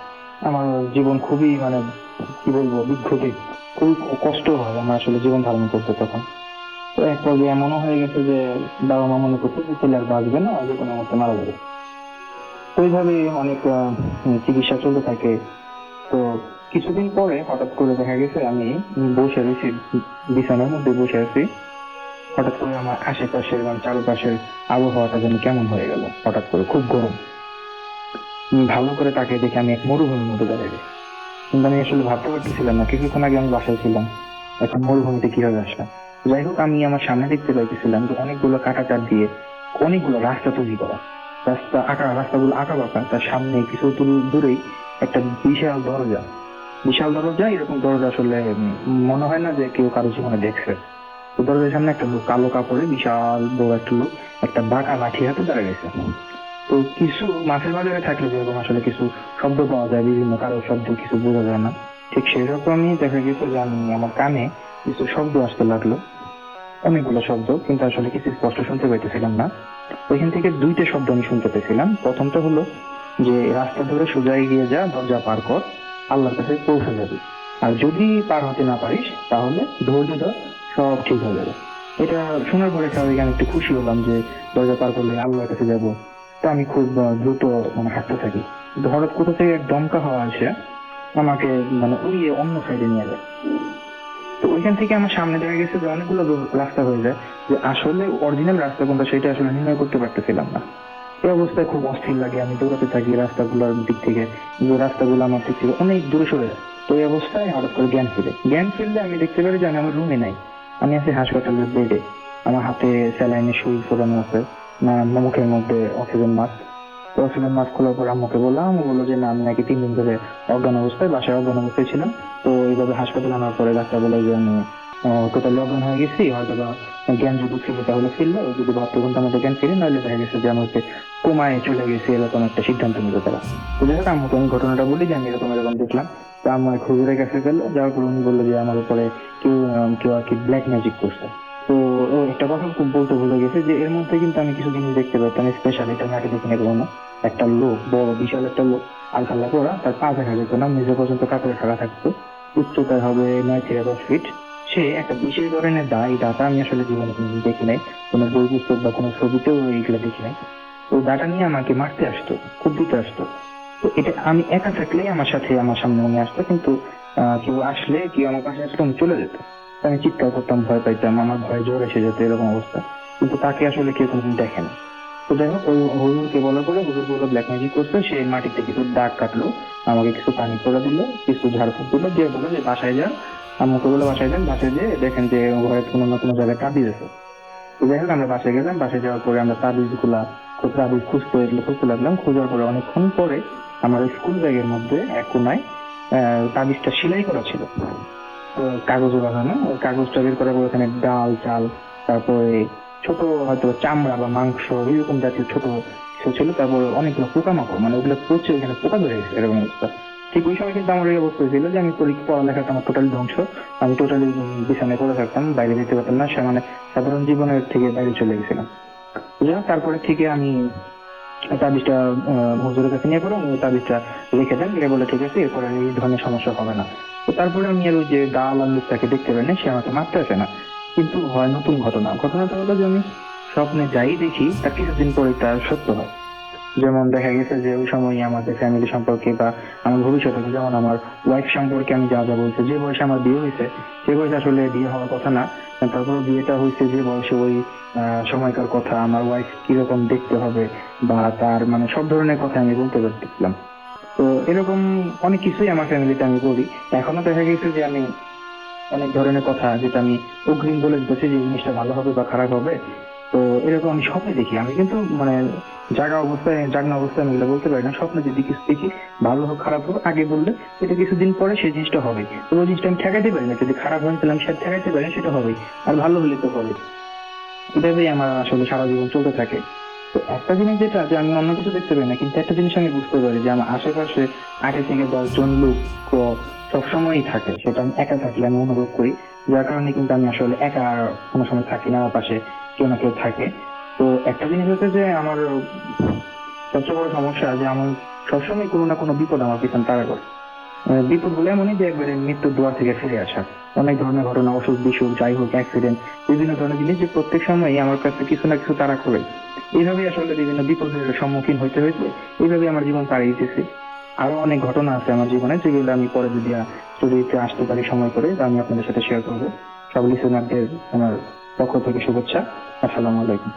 S8: আমার জীবন খুবই মানে কি বলবো বিক্ষোভে, খুবই কষ্ট হয় আমার আসলে জীবন ধারণ করতে তখন। তো এক পর্যায়ে এমনও হয়ে গেছে যে বাবা মা মনে করছে যে ছেলে আর বাঁচবে না, যে কোনো মতে মারা যাবে। তো এইভাবে অনেক চিকিৎসা চলতে থাকে। তো কিছুদিন পরে হঠাৎ করে দেখা গেছে আমি বসে রয়েছি, বিছানার মধ্যে বসে আছি, হঠাৎ করে আমার আশেপাশের মানে চারপাশের আবহাওয়াটা যেন কেমন হয়ে গেল, হঠাৎ করে খুব গরম। ভালো করে তাকে দেখে আমি এক মরুভূমির মধ্যে দাঁড়িয়ে গেছি। কিন্তু আমি আসলে ভাবতে পারতেছিলাম না, কিছুক্ষণ আগে আমি বাসায় ছিলাম, এখন মরুভূমিতে কিভাবে আসলাম। যাই হোক, আমি আমার সামনে দেখতে পাইতেছিলাম যে অনেকগুলো কাঁটাতার দিয়ে অনেকগুলো রাস্তা তৈরি করা, রাস্তাগুলো আঁকা বাঁকা। তার সামনে কিছু দূরেই একটা বিশাল দরজা। এরকম দরজা আসলে মনে হয় না যে কেউ কারো জীবনে দেখছে। তো দরজার সামনে একটা লোক, কালো কাপড়ে, বিশাল বড় একটা লোক, একটা বাঁকা লাঠি হাতে দাঁড়িয়ে গেছে। তো কিছু মাছের বাজারে থাকলে যেরকম আসলে কিছু শব্দ পাওয়া যায়, বিভিন্ন কারো শব্দ কিছু বোঝা যায় না, ঠিক সেরকমই দেখা গেছে যে আমি আমার কানে কিছু শব্দ আসতে লাগলো, অনেকগুলো শব্দ, কিন্তু আসলে কিছু স্পষ্ট শুনতে পাইতেছিলাম না। ওইখান থেকে 2টা শব্দ আমি শুনতে পেয়েছিলাম। প্রথমটা হলো যে রাস্তা ধরে সোজা এগিয়ে যা, দরজা পার কর, আল্লাহর কাছে পৌঁছে যাবি, আর যদি পার হতে না পারিস তাহলে ধৈর্য ধর, সব ঠিক হয়ে যাবে। এটা শোনার পরে স্বাভাবিক আমি একটু খুশি হলাম যে দরজা পার করলে আল্লাহর কাছে যাবো। তো আমি খুব দ্রুত মানে হাঁটতে থাকি, কিন্তু হঠাৎ কোথা থেকে এক দমকা হাওয়া আসে, আমাকে মানে উড়িয়ে অন্য সাইডে নিয়ে যায়। তো ওইখান থেকে আমার সামনে দেখা গেছে যে অনেকগুলো রাস্তা হয়ে যায়, যে আসলে অরিজিনাল রাস্তা কোনটা সেটা আসলে নির্ণয় করতে পারতেছিলাম না। এই অবস্থায় খুব অস্থির লাগে, আমি দৌড়াতে থাকি রাস্তাগুলোর দিক থেকে, যে রাস্তাগুলো আমার দিক থেকে অনেক দূরে সরে যায়। তো এই অবস্থায় হঠাৎ করে জ্ঞান ফিরলে আমি দেখতে পারি যে আমি আমার রুমে নাই, আমি আছি হাসপাতালের বেডে। আমার হাতে স্যালাইনের সুই ফোরানো আছে, না মুখের মধ্যে অক্সিজেন মাস্ক। তো অক্সিজেন মাস্ক খোলার পর আম্মুকে বললাম, আম্মু বললো যে না, আমি নাকি 3 দিন ধরে অজ্ঞান অবস্থায়, বাসায় অজ্ঞান অবস্থায় ছিলাম। তো এইভাবে হাসপাতালে আনার পরে ডাক্তার বলে যে আমি টোটালি অজ্ঞান হয়ে গেছি, হয়তো বা জ্ঞান যদি ছিল তাহলে ফিরলো, যদি 72 ঘন্টার মধ্যে জ্ঞান ফিরে, নাহলে দেখা গেছে যে আমাকে কোমায় চলে গেছি, এরকম একটা সিদ্ধান্ত নিতে তারা। তো যাই হোক আম্মুকে আমি ঘটনাটা বলি যে আমি এরকম দেখলাম। তো আম্মু এক হুজুরের কাছে গেল, যাওয়ার পর উনি বললো যে আমার উপরে কেউ আর কি ব্ল্যাক ম্যাজিক করছে। তো ও একটা কথা খুব বলতে ভুলে গেছে যে এর মধ্যে কিন্তু আমি কিছু জিনিস দেখতে পাইতাম স্পেশাল, এটা আমি আগে দেখিনি কখনো। একটা লোক, বড় বিশাল একটা লোক, আলখাল্লা পরা, তার পা দেখা যেত না, মেঝে পর্যন্ত কাপড়ে ঢাকা থাকতো, উচ্চতায় হবে 9 থেকে 10 ফিট। সে একটা বিশেষ ধরনের দা, এই দাটা আমি আসলে জীবনে কোনোদিন দেখি নাই, কোনো বই পুস্তক বা কোনো ছবিতেও এইগুলো দেখি নাই। তো দাটা নিয়ে আমাকে মারতে আসতো, খুব দিতে আসতো। তো এটা আমি একা থাকলেই আমার সাথে আমার সামনে উনি আসতো, কিন্তু কেউ আসলে, কেউ আমার পাশে আসলে উনি চলে যেত। আমি চিৎকার করতাম, ভয় পাইতাম, আমার ভয় জ্বর এসে যেত, এরকম অবস্থা। কিন্তু তাকে আসলে কেউ কোনোদিন দেখে না। তো যাই হোক, ওই হুজুরকে বলার পরে হুজুর বললো ব্ল্যাক ম্যাজিক করছে, সে মাটিতে কিছু দাগ কাটলো, আমাকে কিছু পানি করে দিল, কিছু ঝাড়ফুঁক দিল, দিয়ে বললো যে বাসায় যান। আমাকে বললো বাসায় যান, বাসায় যেয়ে দেখেন যে ঘরে কোনো না কোনো জায়গায় তাবিজ আছে। তো যাই হোক আমরা বাসায় গেলাম, বাসায় যাওয়ার পরে আমরা তাবিজ খুঁজতে লাগলাম। খোঁজার পরে অনেকক্ষণ পরে আমার স্কুল ব্যাগের মধ্যে এক কোনায় তাবিজটা সেলাই করা ছিল, কাগজে বাঁধানো। ওই কাগজটা বের করার পর ওখানে ডাল, চাল, তারপরে ছোট হয়তো চামড়া বা মাংস এরকম জাতীয় ছোট কিছু ছিল। তারপর অনেকগুলো পোকামাকড়, মানে ওগুলো পচে ওখানে পোকা ধরে গেছে, এরকম অবস্থা। ঠিক ওই সময় কিন্তু আমার এই অবস্থা ছিল যে আমি পড়ালেখাটা আমার টোটালি ধ্বংস। আমি টোটালি বিছানায় পড়ে থাকতাম, বাইরে যেতে পারতাম না, সে মানে সাধারণ জীবনের থেকে বাইরে চলে গেছিলাম। যাই হোক, তারপরে থেকে আমি তাবিজটা হুজুরের কাছে নিয়ে পড়ে উনি তাবিজটা রেখে দেন, রেখে বলে ঠিক আছে, এরপরে এই ধরনের সমস্যা হবে না। তো তারপরে আমি আর ওই যে দাল আর লোকটাকে দেখতে পাই না, সে আমাকে মারতে আসে না। কিন্তু হয় নতুন ঘটনাটা হলো যে আমি স্বপ্নে যাই দেখি, তার কিছুদিন পরে তার সত্য হয়। যেমন দেখা গেছে যে ওই সময় আমাদের ফ্যামিলি সম্পর্কে বা আমার ভবিষ্যতে, যেমন আমার ওয়াইফ সম্পর্কে আমি যা যা বলছি, যে বয়সে আমার বিয়ে হয়েছে সে বয়সে আসলে বিয়ে হওয়ার কথা না, তারপর বিয়েটা হয়েছে যে বয়সে, ওই সময়কার কথা, আমার ওয়াইফ কিরকম দেখতে হবে বা তার মানে সব ধরনের কথা আমি বলতে পারতেছিলাম। তো এরকম অনেক কিছুই আমার ফ্যামিলিতে আমি বলি। এখনো দেখা গেছে যে আমি অনেক ধরনের কথা যেটা আমি অগ্রিম বলে দিতেছি যে জিনিসটা ভালো হবে বা খারাপ হবে। তো এরকম আমি স্বপ্নে দেখি, আমি কিন্তু মানে জাগনা অবস্থায় আমি এগুলো বলতে পারি না। স্বপ্নে যদি কিছু দেখি, ভালো হোক খারাপ হোক, আগে বললে এটা কিছুদিন পরে সেই জিনিসটা হবে। তো ওই জিনিসটা আমি ঠেকাইতে পারি না, যদি খারাপ হয় তাহলে আমি সেটা ঠেকাইতে পারি, সেটা হবে। আর ভালো হলে তো হবে। এভাবেই আমার আসলে সারা জীবন চলতে থাকে। তো একটা জিনিস যেটা, যে আমি অন্য কিছু দেখতে পাই না, কিন্তু একটা জিনিস আমি বুঝতে পারি যে আমার আশেপাশে 8 থেকে 10 জন লোক সবসময়ই থাকে, সেটা আমি একা থাকলে আমি অনুভব করি। যার কারণে কিন্তু আমি আসলে একা কোনো সময় থাকি না, আমার পাশে কেউ না কেউ থাকে। তো একটা জিনিস হচ্ছে যে আমার সবচেয়ে বড় সমস্যা যে আমার সবসময় কোনো না কোনো বিপদ আমার পিছনে তাড়া করে। বিপদ বলে এমনই যে একবারে মৃত্যুর দুয়ার থেকে ফিরে আসা, অনেক ধরনের ঘটনা, অসুখ বিসুখ, যাই হোক, অ্যাক্সিডেন্ট, বিভিন্ন ধরনের জিনিস, যে প্রত্যেক সময়ই আমার কাছে কিছু না কিছু তাড়া করে। এইভাবেই আসলে বিভিন্ন বিপদের সম্মুখীন হইতে হয়েছে, এইভাবেই আমার জীবন পাড়িয়ে দিতেছে। আরো অনেক ঘটনা আছে আমার জীবনে, যেগুলো আমি পরে যদি স্টুডিওতে আসতে পারি সময় করে, তা আমি আপনাদের সাথে শেয়ার করবো। সব লিসেনারদের আমার পক্ষ থেকে শুভেচ্ছা। আসসালামু আলাইকুম।